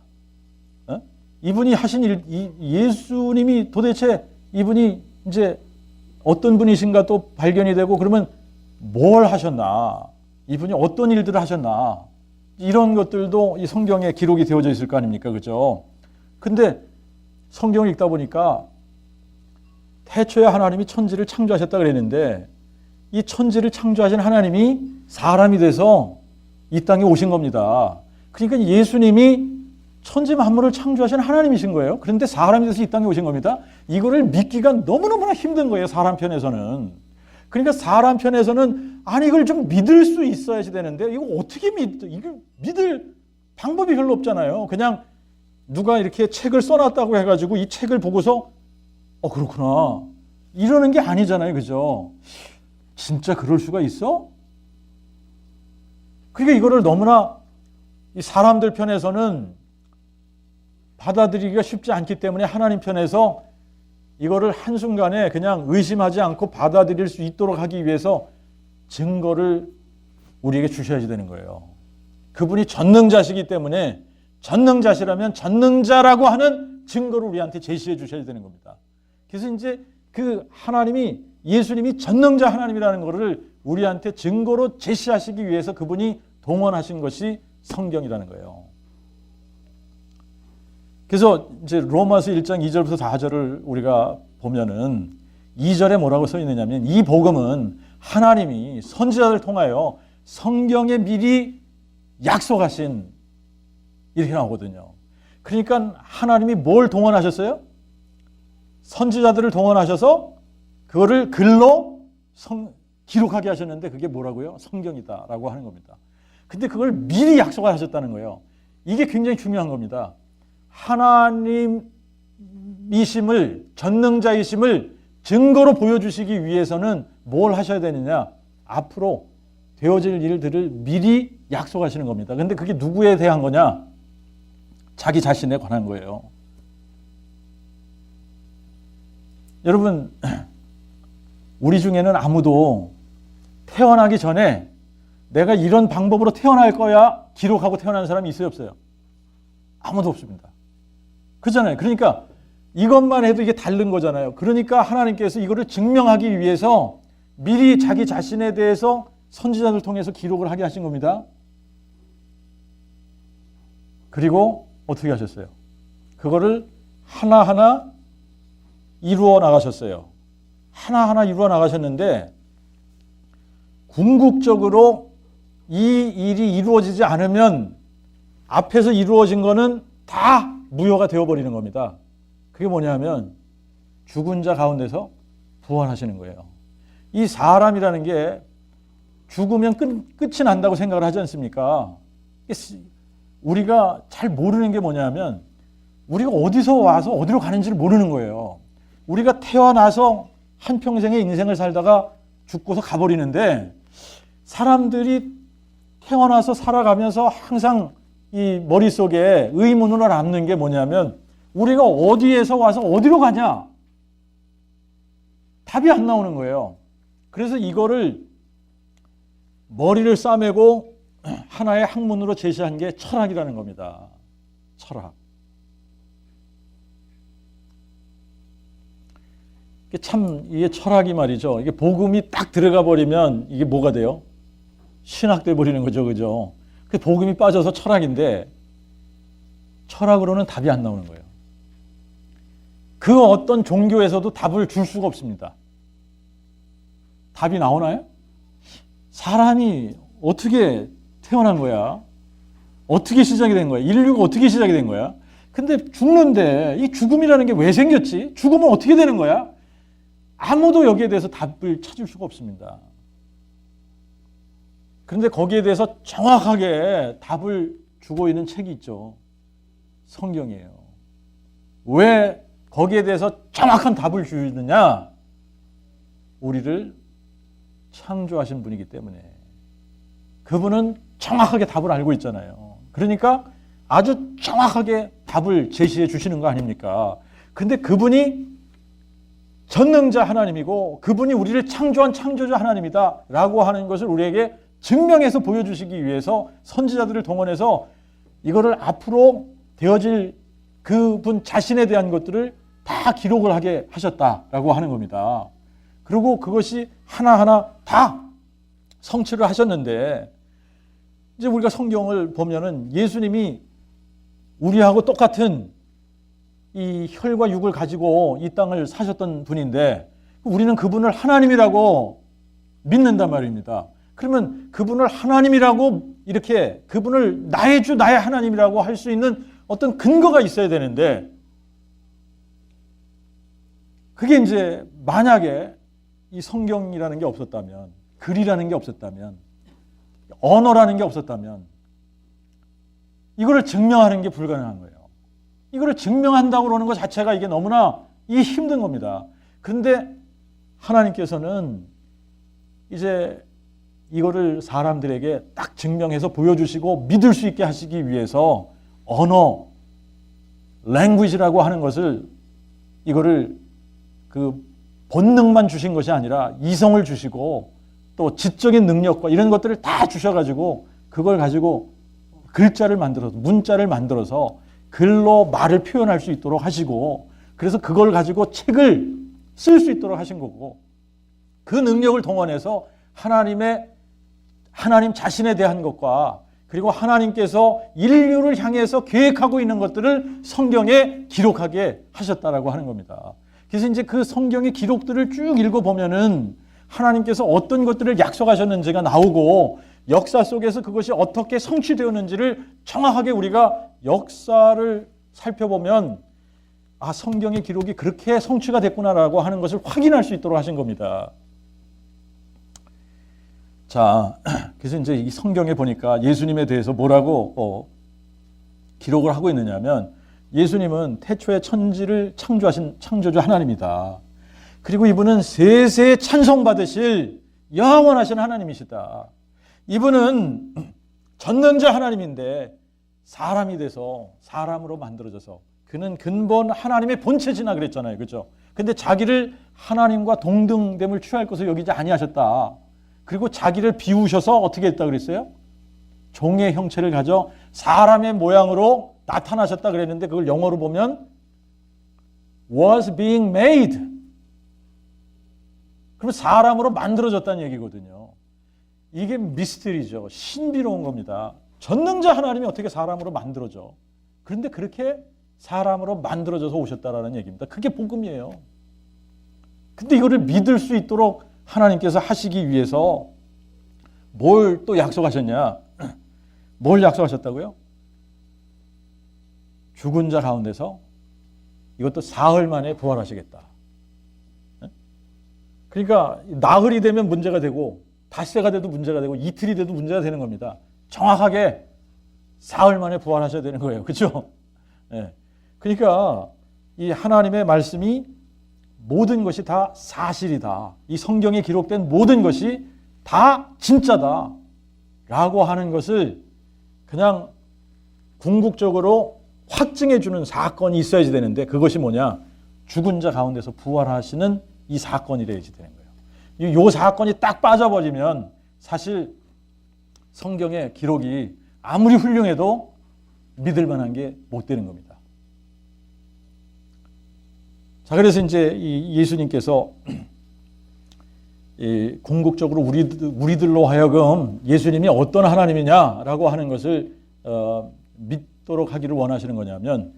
이분이 하신 일, 예수님이 도대체 이분이 이제 어떤 분이신가 또 발견이 되고, 그러면 뭘 하셨나? 이분이 어떤 일들을 하셨나? 이런 것들도 이 성경에 기록이 되어져 있을 거 아닙니까? 그죠? 근데 성경을 읽다 보니까 태초에 하나님이 천지를 창조하셨다 그랬는데, 이 천지를 창조하신 하나님이 사람이 돼서 이 땅에 오신 겁니다. 그러니까 예수님이 천지 만물을 창조하신 하나님이신 거예요. 그런데 사람이 돼서 이 땅에 오신 겁니다. 이거를 믿기가 너무너무나 힘든 거예요, 사람 편에서는. 그러니까 사람 편에서는 아니 이걸 좀 믿을 수 있어야지 되는데, 이거 어떻게 이걸 믿을 방법이 별로 없잖아요. 그냥 누가 이렇게 책을 써놨다고 해가지고 이 책을 보고서 그렇구나 이러는 게 아니잖아요. 그죠? 진짜 그럴 수가 있어? 그러니까 이거를 너무나 이 사람들 편에서는 받아들이기가 쉽지 않기 때문에 하나님 편에서 이거를 한순간에 그냥 의심하지 않고 받아들일 수 있도록 하기 위해서 증거를 우리에게 주셔야지 되는 거예요. 그분이 전능자시기 때문에 전능자시라면 전능자라고 하는 증거를 우리한테 제시해 주셔야 되는 겁니다. 그래서 이제 그 하나님이 예수님이 전능자 하나님이라는 것을 우리한테 증거로 제시하시기 위해서 그분이 동원하신 것이 성경이라는 거예요. 그래서 이제 로마서 1장 2절부터 4절을 우리가 보면은 2절에 뭐라고 써 있느냐면 이 복음은 하나님이 선지자들 통하여 성경에 미리 약속하신 이렇게 나오거든요. 그러니까 하나님이 뭘 동원하셨어요? 선지자들을 동원하셔서 그거를 글로 기록하게 하셨는데 그게 뭐라고요? 성경이다라고 하는 겁니다. 근데 그걸 미리 약속을 하셨다는 거예요. 이게 굉장히 중요한 겁니다. 하나님이심을, 전능자이심을 증거로 보여주시기 위해서는 뭘 하셔야 되느냐? 앞으로 되어질 일들을 미리 약속하시는 겁니다. 근데 그게 누구에 대한 거냐? 자기 자신에 관한 거예요. 여러분, 우리 중에는 아무도 태어나기 전에 내가 이런 방법으로 태어날 거야 기록하고 태어나는 사람이 있어요, 없어요? 아무도 없습니다. 그렇잖아요. 그러니까 이것만 해도 이게 다른 거잖아요. 그러니까 하나님께서 이거를 증명하기 위해서 미리 자기 자신에 대해서 선지자들 통해서 기록을 하게 하신 겁니다. 그리고 어떻게 하셨어요? 그거를 하나하나 이루어 나가셨어요. 하나하나 이루어 나가셨는데 궁극적으로 이 일이 이루어지지 않으면 앞에서 이루어진 거는 다 무효가 되어버리는 겁니다. 그게 뭐냐면 죽은 자 가운데서 부활하시는 거예요. 이 사람이라는 게 죽으면 끝이 난다고 생각을 하지 않습니까? 우리가 잘 모르는 게 뭐냐면 우리가 어디서 와서 어디로 가는지를 모르는 거예요. 우리가 태어나서 한평생의 인생을 살다가 죽고서 가버리는데 사람들이 태어나서 살아가면서 항상 이 머릿속에 의문으로 남는 게 뭐냐면 우리가 어디에서 와서 어디로 가냐? 답이 안 나오는 거예요. 그래서 이거를 머리를 싸매고 하나의 학문으로 제시한 게 철학이라는 겁니다. 철학. 이게 철학이 말이죠. 이게 복음이 딱 들어가 버리면 이게 뭐가 돼요? 신학돼 버리는 거죠, 그죠? 그 복음이 빠져서 철학인데 철학으로는 답이 안 나오는 거예요. 그 어떤 종교에서도 답을 줄 수가 없습니다. 답이 나오나요? 사람이 어떻게 태어난 거야? 어떻게 시작이 된 거야? 인류가 어떻게 시작이 된 거야? 근데 죽는데 이 죽음이라는 게 왜 생겼지? 죽으면 어떻게 되는 거야? 아무도 여기에 대해서 답을 찾을 수가 없습니다. 그런데 거기에 대해서 정확하게 답을 주고 있는 책이 있죠. 성경이에요. 왜 거기에 대해서 정확한 답을 주느냐? 우리를 창조하신 분이기 때문에. 그분은 정확하게 답을 알고 있잖아요. 그러니까 아주 정확하게 답을 제시해 주시는 거 아닙니까? 근데 그분이 전능자 하나님이고 그분이 우리를 창조한 창조자 하나님이다 라고 하는 것을 우리에게 증명해서 보여주시기 위해서 선지자들을 동원해서 이거를 앞으로 되어질 그분 자신에 대한 것들을 다 기록을 하게 하셨다라고 하는 겁니다. 그리고 그것이 하나하나 다 성취를 하셨는데 이제 우리가 성경을 보면은 예수님이 우리하고 똑같은 이 혈과 육을 가지고 이 땅을 사셨던 분인데 우리는 그분을 하나님이라고 믿는단 말입니다. 그러면 그분을 하나님이라고 이렇게 그분을 나의 주 나의 하나님이라고 할 수 있는 어떤 근거가 있어야 되는데 그게 이제 만약에 이 성경이라는 게 없었다면 글이라는 게 없었다면 언어라는 게 없었다면 이거를 증명하는 게 불가능한 거예요. 이거를 증명한다고 그러는 것 자체가 이게 너무나 힘든 겁니다. 그런데 하나님께서는 이제 이거를 사람들에게 딱 증명해서 보여주시고 믿을 수 있게 하시기 위해서 언어, language라고 하는 것을 이거를 그 본능만 주신 것이 아니라 이성을 주시고 또 지적인 능력과 이런 것들을 다 주셔가지고 그걸 가지고 글자를 만들어서 문자를 만들어서 글로 말을 표현할 수 있도록 하시고 그래서 그걸 가지고 책을 쓸 수 있도록 하신 거고 그 능력을 동원해서 하나님 자신에 대한 것과 그리고 하나님께서 인류를 향해서 계획하고 있는 것들을 성경에 기록하게 하셨다라고 하는 겁니다. 그래서 이제 그 성경의 기록들을 쭉 읽어보면은 하나님께서 어떤 것들을 약속하셨는지가 나오고 역사 속에서 그것이 어떻게 성취되었는지를 정확하게 우리가 역사를 살펴보면 아, 성경의 기록이 그렇게 성취가 됐구나라고 하는 것을 확인할 수 있도록 하신 겁니다. 자, 그래서 이제 이 성경에 보니까 예수님에 대해서 뭐라고 기록을 하고 있느냐면 예수님은 태초에 천지를 창조하신 창조주 하나님이다. 그리고 이분은 세세에 찬송받으실 영원하신 하나님이시다. 이분은 전능자 하나님인데 사람이 돼서 사람으로 만들어져서 그는 근본 하나님의 본체지나 그랬잖아요. 그렇죠? 근데 자기를 하나님과 동등됨을 취할 것을 여기지 아니하셨다. 그리고 자기를 비우셔서 어떻게 했다 그랬어요? 종의 형체를 가져 사람의 모양으로 나타나셨다 그랬는데 그걸 영어로 보면 was being made. 그러면 사람으로 만들어졌다는 얘기거든요. 이게 미스터리죠. 신비로운 겁니다. 전능자 하나님이 어떻게 사람으로 만들어져? 그런데 그렇게 사람으로 만들어져서 오셨다라는 얘기입니다. 그게 복음이에요. 근데 이거를 믿을 수 있도록 하나님께서 하시기 위해서 뭘 또 약속하셨냐? 뭘 약속하셨다고요? 죽은 자 가운데서 이것도 사흘 만에 부활하시겠다. 그러니까 나흘이 되면 문제가 되고 닷새가 돼도 문제가 되고 이틀이 돼도 문제가 되는 겁니다. 정확하게 사흘 만에 부활하셔야 되는 거예요. 그렇죠? 네. 그러니까 이 하나님의 말씀이 모든 것이 다 사실이다. 이 성경에 기록된 모든 것이 다 진짜다. 라고 하는 것을 그냥 궁극적으로 확증해 주는 사건이 있어야지 되는데 그것이 뭐냐? 죽은 자 가운데서 부활하시는 이 사건이래야지 되는 거예요. 이 사건이 딱 빠져버리면 사실 성경의 기록이 아무리 훌륭해도 믿을 만한 게 못 되는 겁니다. 자, 그래서 이제 이 예수님께서 이 궁극적으로 우리들로 하여금 예수님이 어떤 하나님이냐라고 하는 것을 믿도록 하기를 원하시는 거냐면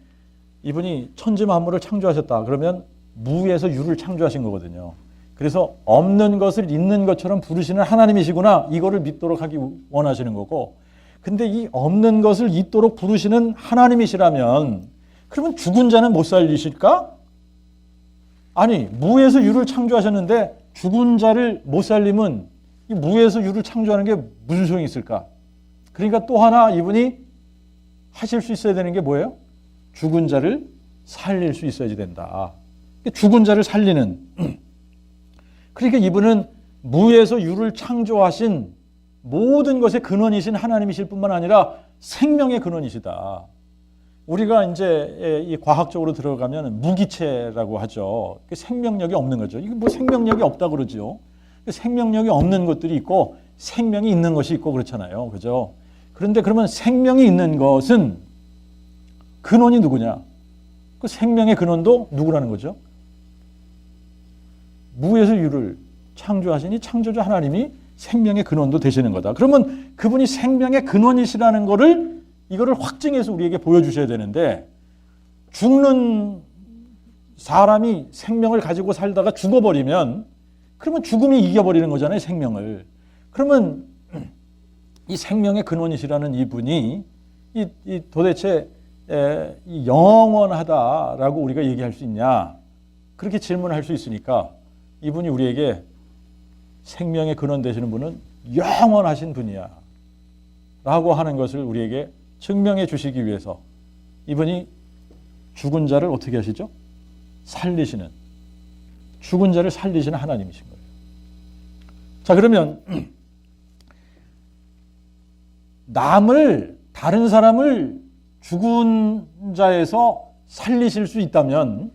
이분이 천지 만물을 창조하셨다. 그러면 무에서 유를 창조하신 거거든요. 그래서 없는 것을 있는 것처럼 부르시는 하나님이시구나. 이거를 믿도록 하기 원하시는 거고 근데 이 없는 것을 있도록 부르시는 하나님이시라면 그러면 죽은 자는 못 살리실까? 아니, 무에서 유를 창조하셨는데 죽은 자를 못 살리면 이 무에서 유를 창조하는 게 무슨 소용이 있을까? 그러니까 또 하나 이분이 하실 수 있어야 되는 게 뭐예요? 죽은 자를 살릴 수 있어야지 된다. 죽은 자를 살리는. 그러니까 이분은 무에서 유를 창조하신 모든 것의 근원이신 하나님이실 뿐만 아니라 생명의 근원이시다. 우리가 이제 이 과학적으로 들어가면 무기체라고 하죠. 생명력이 없는 거죠. 이게 뭐 생명력이 없다 그러죠. 생명력이 없는 것들이 있고 생명이 있는 것이 있고 그렇잖아요. 그죠? 그런데 그러면 생명이 있는 것은 근원이 누구냐? 그 생명의 근원도 누구라는 거죠? 무에서 유를 창조하시니 창조주 하나님이 생명의 근원도 되시는 거다. 그러면 그분이 생명의 근원이시라는 거를 이거를 확증해서 우리에게 보여주셔야 되는데 죽는 사람이 생명을 가지고 살다가 죽어버리면 그러면 죽음이 이겨버리는 거잖아요. 생명을. 그러면 이 생명의 근원이시라는 이분이 도대체 영원하다라고 우리가 얘기할 수 있냐? 그렇게 질문할 수 있으니까 이분이 우리에게 생명의 근원 되시는 분은 영원하신 분이야 라고 하는 것을 우리에게 증명해 주시기 위해서 이분이 죽은 자를 어떻게 하시죠? 살리시는, 죽은 자를 살리시는 하나님이신 거예요. 자, 그러면 다른 사람을 죽은 자에서 살리실 수 있다면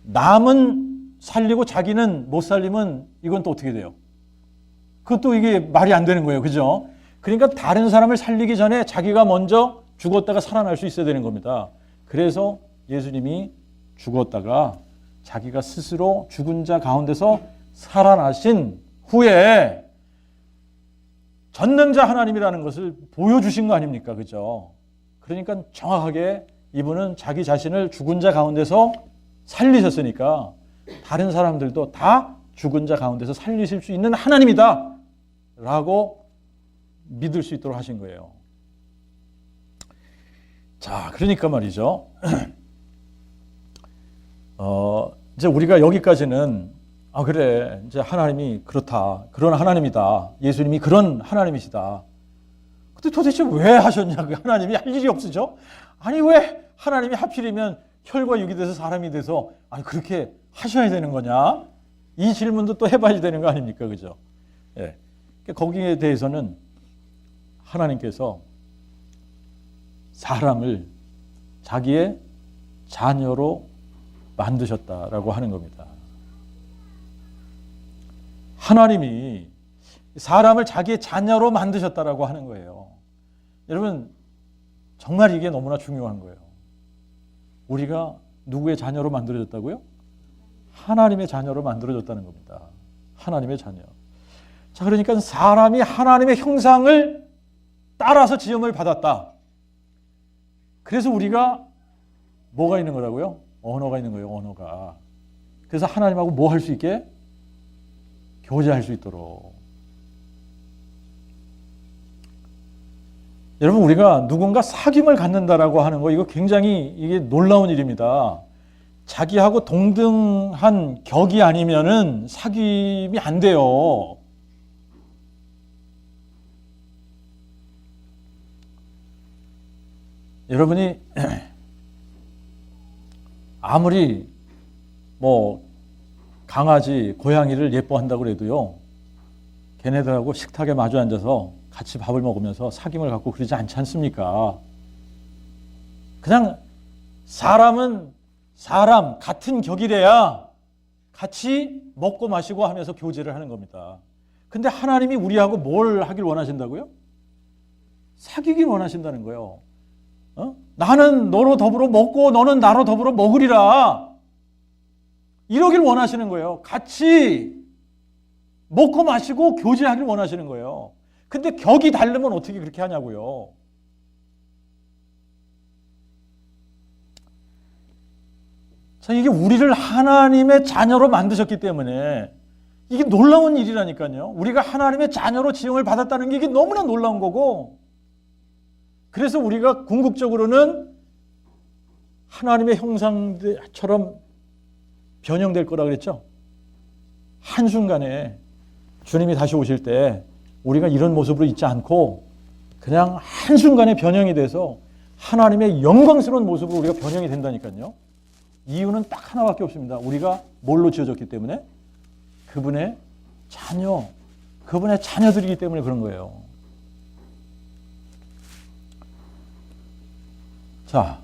남은 살리고 자기는 못 살리면 이건 또 어떻게 돼요? 그것도 이게 말이 안 되는 거예요. 그죠? 그러니까 다른 사람을 살리기 전에 자기가 먼저 죽었다가 살아날 수 있어야 되는 겁니다. 그래서 예수님이 죽었다가 자기가 스스로 죽은 자 가운데서 살아나신 후에 전능자 하나님이라는 것을 보여주신 거 아닙니까? 그죠? 그러니까 정확하게 이분은 자기 자신을 죽은 자 가운데서 살리셨으니까 다른 사람들도 다 죽은 자 가운데서 살리실 수 있는 하나님이다 라고 믿을 수 있도록 하신 거예요. 자, 그러니까 말이죠. 이제 우리가 여기까지는 그래, 이제 하나님이 그렇다, 그런 하나님이다, 예수님이 그런 하나님이시다. 근데 도대체 왜 하셨냐고요? 하나님이 할 일이 없으죠? 아니, 왜 하나님이 하필이면 혈과 육이 돼서 사람이 돼서 그렇게 하셔야 되는 거냐? 이 질문도 또 해봐야 되는 거 아닙니까? 그죠? 예. 거기에 대해서는 하나님께서 사람을 자기의 자녀로 만드셨다라고 하는 겁니다. 하나님이 사람을 자기의 자녀로 만드셨다라고 하는 거예요. 여러분, 정말 이게 너무나 중요한 거예요. 우리가 누구의 자녀로 만들어졌다고요? 하나님의 자녀로 만들어졌다는 겁니다. 하나님의 자녀. 자, 그러니까 사람이 하나님의 형상을 따라서 지음을 받았다. 그래서 우리가 뭐가 있는 거라고요? 언어가 있는 거예요, 언어가. 그래서 하나님하고 뭐 할 수 있게? 교제할 수 있도록. 여러분, 우리가 누군가 사귐을 갖는다라고 하는 거, 이거 굉장히 이게 놀라운 일입니다. 자기하고 동등한 격이 아니면은 사귐이 안 돼요. 여러분이 아무리 뭐 강아지, 고양이를 예뻐한다고 해도요, 걔네들하고 식탁에 마주 앉아서 같이 밥을 먹으면서 사귐을 갖고 그러지 않지 않습니까? 그냥 사람은 사람 같은 격이래야 같이 먹고 마시고 하면서 교제를 하는 겁니다. 근데 하나님이 우리하고 뭘 하길 원하신다고요? 사귀길 원하신다는 거예요. 나는 너로 더불어 먹고 너는 나로 더불어 먹으리라. 이러길 원하시는 거예요. 같이 먹고 마시고 교제하길 원하시는 거예요. 근데 격이 다르면 어떻게 그렇게 하냐고요. 자, 이게 우리를 하나님의 자녀로 만드셨기 때문에 이게 놀라운 일이라니까요. 우리가 하나님의 자녀로 지음을 받았다는 게 이게 너무나 놀라운 거고, 그래서 우리가 궁극적으로는 하나님의 형상처럼 변형될 거라 그랬죠. 한순간에 주님이 다시 오실 때 우리가 이런 모습으로 있지 않고 그냥 한순간에 변형이 돼서 하나님의 영광스러운 모습으로 우리가 변형이 된다니까요. 이유는 딱 하나밖에 없습니다. 우리가 뭘로 지어졌기 때문에? 그분의 자녀, 그분의 자녀들이기 때문에 그런 거예요. 자,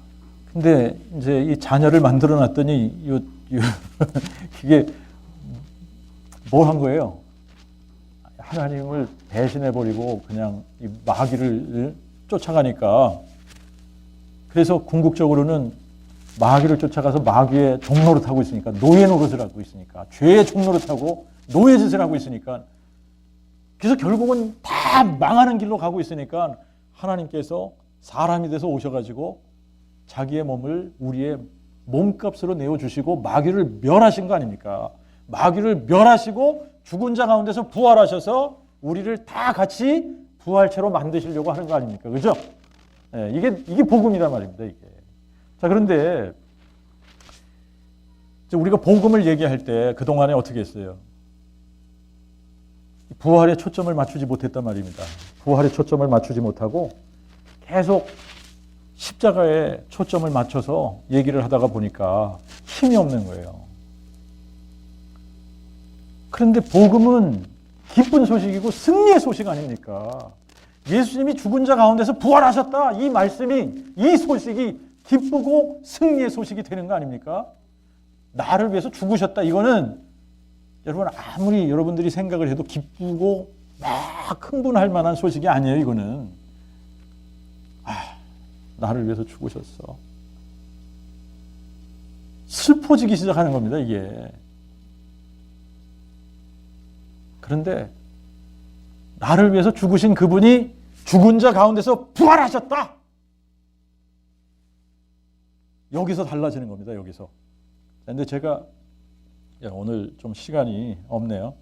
근데 이제 이 자녀를 만들어 놨더니 이게 뭘 한 거예요? 하나님을 배신해 버리고 그냥 이 마귀를 쫓아가니까, 그래서 궁극적으로는 마귀를 쫓아가서 마귀의 종노릇 하고 있으니까, 노예 노릇을 하고 있으니까, 죄의 종노릇 하고 노예 짓을 하고 있으니까, 그래서 결국은 다 망하는 길로 가고 있으니까 하나님께서 사람이 돼서 오셔가지고 자기의 몸을 우리의 몸값으로 내어주시고 마귀를 멸하신 거 아닙니까? 마귀를 멸하시고 죽은 자 가운데서 부활하셔서 우리를 다 같이 부활체로 만드시려고 하는 거 아닙니까? 그죠? 네, 이게 복음이란 말입니다, 이게. 자, 그런데 우리가 복음을 얘기할 때 그동안에 어떻게 했어요? 부활에 초점을 맞추지 못했단 말입니다. 부활에 초점을 맞추지 못하고 계속 십자가에 초점을 맞춰서 얘기를 하다가 보니까 힘이 없는 거예요. 그런데 복음은 기쁜 소식이고 승리의 소식 아닙니까? 예수님이 죽은 자 가운데서 부활하셨다. 이 말씀이, 이 소식이 기쁘고 승리의 소식이 되는 거 아닙니까? 나를 위해서 죽으셨다. 이거는 여러분 아무리 여러분들이 생각을 해도 기쁘고 막 흥분할 만한 소식이 아니에요. 이거는 나를 위해서 죽으셨어. 슬퍼지기 시작하는 겁니다. 이게 그런데 나를 위해서 죽으신 그분이 죽은 자 가운데서 부활하셨다. 여기서 달라지는 겁니다. 여기서. 그런데 제가 오늘 좀 시간이 없네요.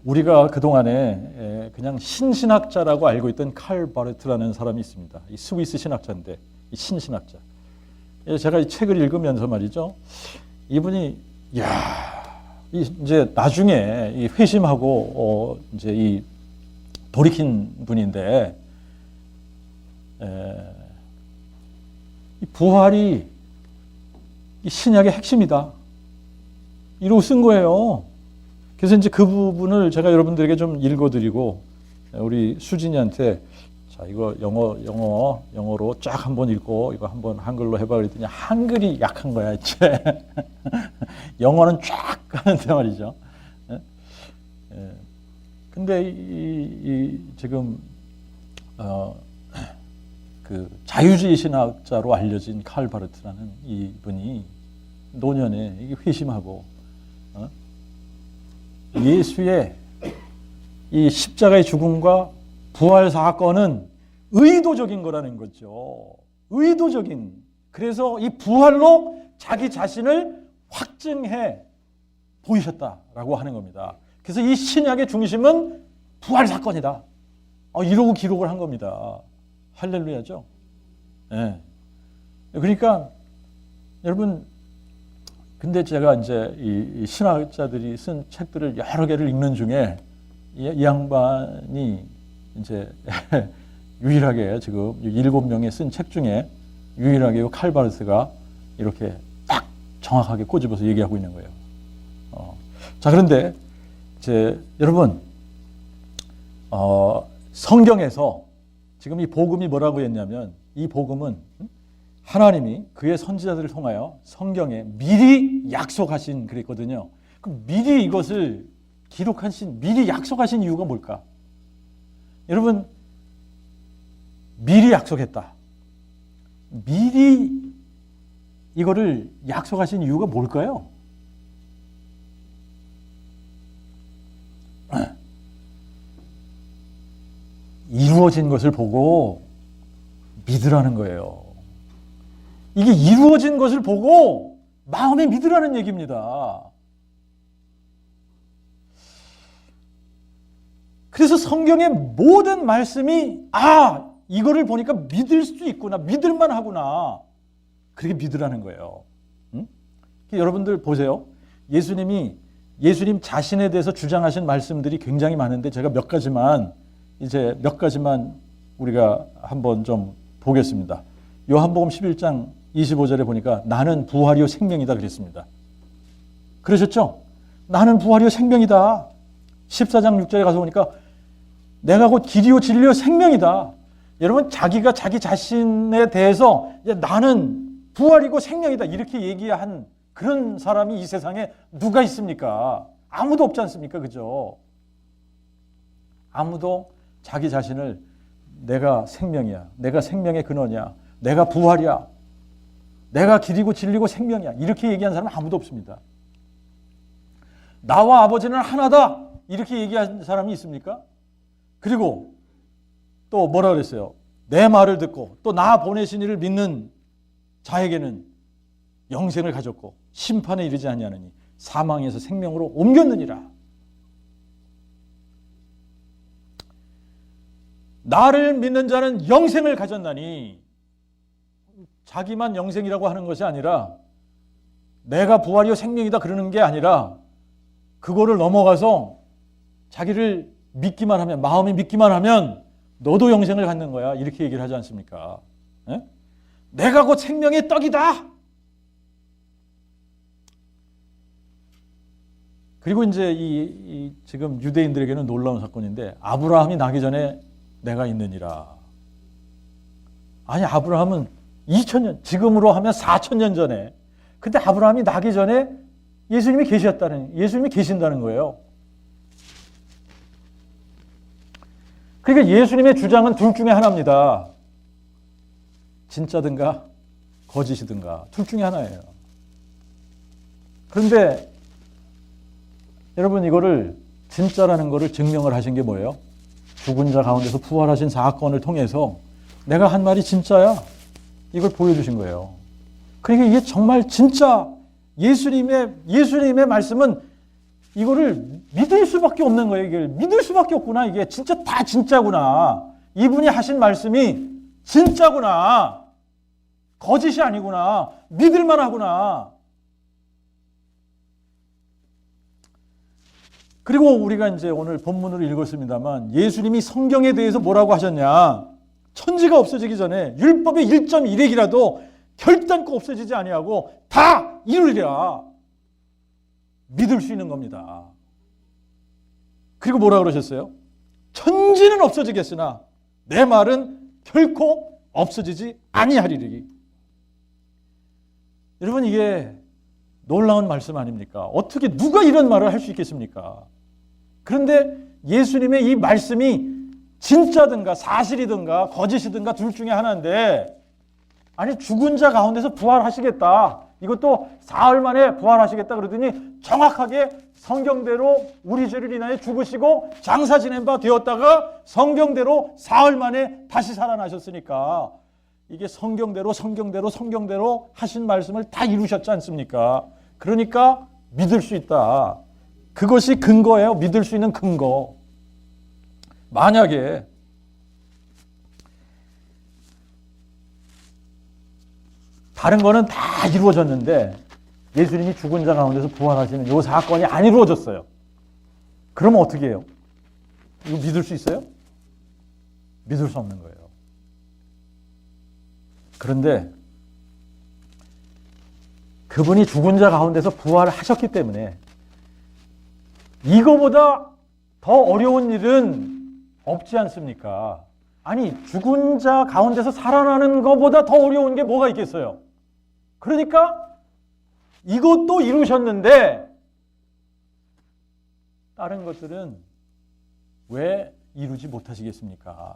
우리가 그동안에 그냥 신신학자라고 알고 있던 칼 바르트라는 사람이 있습니다. 이 스위스 신학자인데 이 신신학자. 제가 이 책을 읽으면서 말이죠. 이분이 이제 나중에 이 회심하고 이제 이 돌이킨 분인데 이 부활이 이 신약의 핵심이다. 이러고 쓴 거예요. 그래서 이제 그 부분을 제가 여러분들에게 좀 읽어드리고 우리 수진이한테 자 이거 영어로 쫙 한번 읽고 이거 한번 한글로 해봐 그랬더니 한글이 약한 거야 이제. 영어는 쫙 가는데 말이죠. 근데 지금 그 자유주의 신학자로 알려진 칼 바르트라는 이분이 노년에 이게 회심하고 예수의 이 십자가의 죽음과 부활 사건은 의도적인 거라는 거죠. 의도적인. 그래서 이 부활로 자기 자신을 확증해 보이셨다라고 하는 겁니다. 그래서 이 신약의 중심은 부활 사건이다. 이러고 기록을 한 겁니다. 할렐루야죠. 네. 그러니까 여러분, 근데 제가 이제 이 신학자들이 쓴 책들을 여러 개를 읽는 중에 이 양반이 이제 유일하게 지금 7명의 쓴 책 중에 유일하게 칼 바르트가 이렇게 딱 정확하게 꼬집어서 얘기하고 있는 거예요. 자, 그런데 이제 여러분, 성경에서 지금 이 복음이 뭐라고 했냐면 이 복음은 하나님이 그의 선지자들을 통하여 성경에 미리 약속하신 그랬거든요. 그럼 미리 이것을 기록하신, 미리 약속하신 이유가 뭘까? 여러분, 미리 약속했다. 미리 이거를 약속하신 이유가 뭘까요? 이루어진 것을 보고 믿으라는 거예요. 이게 이루어진 것을 보고 마음에 믿으라는 얘기입니다. 그래서 성경의 모든 말씀이 이거를 보니까 믿을 수 있구나, 믿을만 하구나, 그렇게 믿으라는 거예요. 여러분들 보세요. 예수님 자신에 대해서 주장하신 말씀들이 굉장히 많은데 제가 몇 가지만 우리가 한번 좀 보겠습니다. 요한복음 11장 25절에 보니까 나는 부활이요 생명이다 그랬습니다. 그러셨죠? 나는 부활이요 생명이다. 14장 6절에 가서 보니까 내가 곧 길이요 진리요 생명이다. 여러분, 자기가 자기 자신에 대해서 나는 부활이고 생명이다 이렇게 얘기한 그런 사람이 이 세상에 누가 있습니까? 아무도 없지 않습니까? 그죠? 아무도 자기 자신을 내가 생명이야, 내가 생명의 근원이야, 내가 부활이야, 내가 길이고 진리고 생명이야 이렇게 얘기한 사람은 아무도 없습니다. 나와 아버지는 하나다 이렇게 얘기한 사람이 있습니까? 그리고 또 뭐라 그랬어요? 내 말을 듣고 또 나 보내신 이를 믿는 자에게는 영생을 가졌고 심판에 이르지 아니하느니 사망에서 생명으로 옮겼느니라. 나를 믿는 자는 영생을 가졌나니, 자기만 영생이라고 하는 것이 아니라 내가 부활이요 생명이다 그러는 게 아니라 그거를 넘어가서 자기를 믿기만 하면, 마음이 믿기만 하면 너도 영생을 갖는 거야 이렇게 얘기를 하지 않습니까? 에? 내가 곧 생명의 떡이다. 그리고 이제 이 지금 유대인들에게는 놀라운 사건인데 아브라함이 나기 전에 내가 있느니라. 아니, 아브라함은 2000년, 지금으로 하면 4000년 전에, 근데 아브라함이 나기 전에 예수님이 계신다는 거예요. 그러니까 예수님의 주장은 둘 중에 하나입니다. 진짜든가 거짓이든가 둘 중에 하나예요. 그런데 여러분, 이거를 진짜라는 것을 증명을 하신 게 뭐예요? 죽은 자 가운데서 부활하신 사건을 통해서 내가 한 말이 진짜야. 이걸 보여주신 거예요. 그러니까 이게 정말 진짜 예수님의 말씀은 이거를 믿을 수밖에 없는 거예요. 이걸 믿을 수밖에 없구나. 이게 진짜 다 진짜구나. 이분이 하신 말씀이 진짜구나. 거짓이 아니구나. 믿을만 하구나. 그리고 우리가 이제 오늘 본문으로 읽었습니다만 예수님이 성경에 대해서 뭐라고 하셨냐? 천지가 없어지기 전에 율법의 1.1핵이라도 결단코 없어지지 아니하고 다 이루리라. 믿을 수 있는 겁니다. 그리고 뭐라 그러셨어요? 천지는 없어지겠으나 내 말은 결코 없어지지 아니하리리. 여러분 이게 놀라운 말씀 아닙니까? 어떻게 누가 이런 말을 할 수 있겠습니까? 그런데 예수님의 이 말씀이 진짜든가 사실이든가 거짓이든가 둘 중에 하나인데 아니 죽은 자 가운데서 부활하시겠다. 이것도 사흘 만에 부활하시겠다 그러더니 정확하게 성경대로 우리 죄를 인하여 죽으시고 장사 지낸 바 되었다가 성경대로 사흘 만에 다시 살아나셨으니까 이게 성경대로 하신 말씀을 다 이루셨지 않습니까? 그러니까 믿을 수 있다. 그것이 근거예요. 믿을 수 있는 근거. 만약에 다른 거는 다 이루어졌는데 예수님이 죽은 자 가운데서 부활하시는 이 사건이 안 이루어졌어요. 그러면 어떻게 해요? 이거 믿을 수 있어요? 믿을 수 없는 거예요. 그런데 그분이 죽은 자 가운데서 부활을 하셨기 때문에 이거보다 더 어려운 일은 없지 않습니까? 아니 죽은 자 가운데서 살아나는 것보다 더 어려운 게 뭐가 있겠어요? 그러니까 이것도 이루셨는데 다른 것들은 왜 이루지 못하시겠습니까?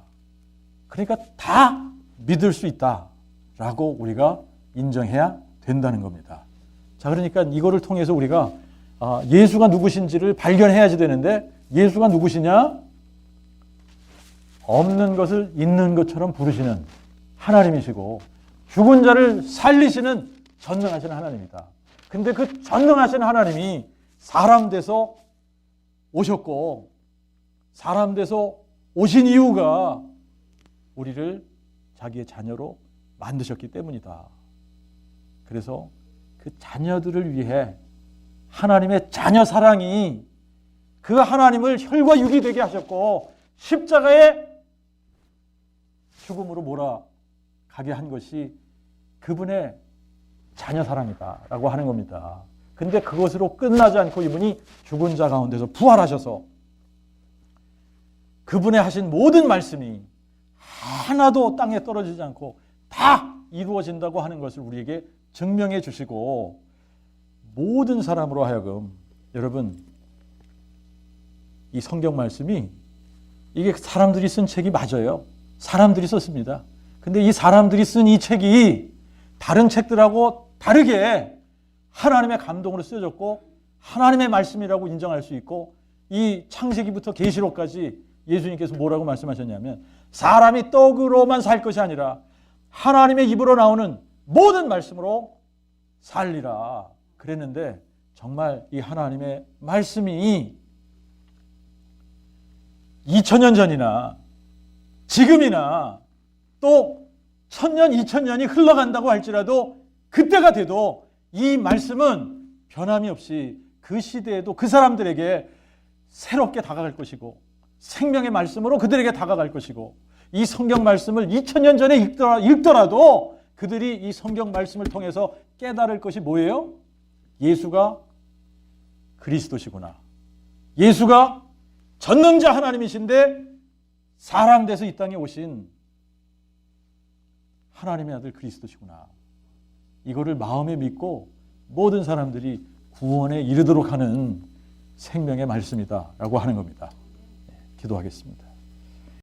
그러니까 다 믿을 수 있다라고 우리가 인정해야 된다는 겁니다. 자, 그러니까 이거를 통해서 우리가 예수가 누구신지를 발견해야지 되는데 예수가 누구시냐? 없는 것을 있는 것처럼 부르시는 하나님이시고 죽은 자를 살리시는 전능하신 하나님이다. 근데 그 전능하신 하나님이 사람 돼서 오셨고 사람 돼서 오신 이유가 우리를 자기의 자녀로 만드셨기 때문이다. 그래서 그 자녀들을 위해 하나님의 자녀 사랑이 그 하나님을 혈과 육이 되게 하셨고 십자가에 죽음으로 몰아가게 한 것이 그분의 자녀 사랑이다라고 하는 겁니다. 근데 그것으로 끝나지 않고 이분이 죽은 자 가운데서 부활하셔서 그분의 하신 모든 말씀이 하나도 땅에 떨어지지 않고 다 이루어진다고 하는 것을 우리에게 증명해 주시고 모든 사람으로 하여금 여러분 이 성경 말씀이 이게 사람들이 쓴 책이 맞아요. 사람들이 썼습니다. 근데 이 사람들이 쓴 이 책이 다른 책들하고 다르게 하나님의 감동으로 쓰여졌고 하나님의 말씀이라고 인정할 수 있고 이 창세기부터 계시록까지 예수님께서 뭐라고 말씀하셨냐면 사람이 떡으로만 살 것이 아니라 하나님의 입으로 나오는 모든 말씀으로 살리라 그랬는데 정말 이 하나님의 말씀이 2000년 전이나 지금이나 또 1000년, 2000년이 흘러간다고 할지라도 그때가 돼도 이 말씀은 변함이 없이 그 시대에도 그 사람들에게 새롭게 다가갈 것이고 생명의 말씀으로 그들에게 다가갈 것이고 이 성경 말씀을 2000년 전에 읽더라도 그들이 이 성경 말씀을 통해서 깨달을 것이 뭐예요? 예수가 그리스도시구나. 예수가 전능자 하나님이신데 사람 돼서 이 땅에 오신 하나님의 아들 그리스도시구나. 이거를 마음에 믿고 모든 사람들이 구원에 이르도록 하는 생명의 말씀이다라고 하는 겁니다. 기도하겠습니다.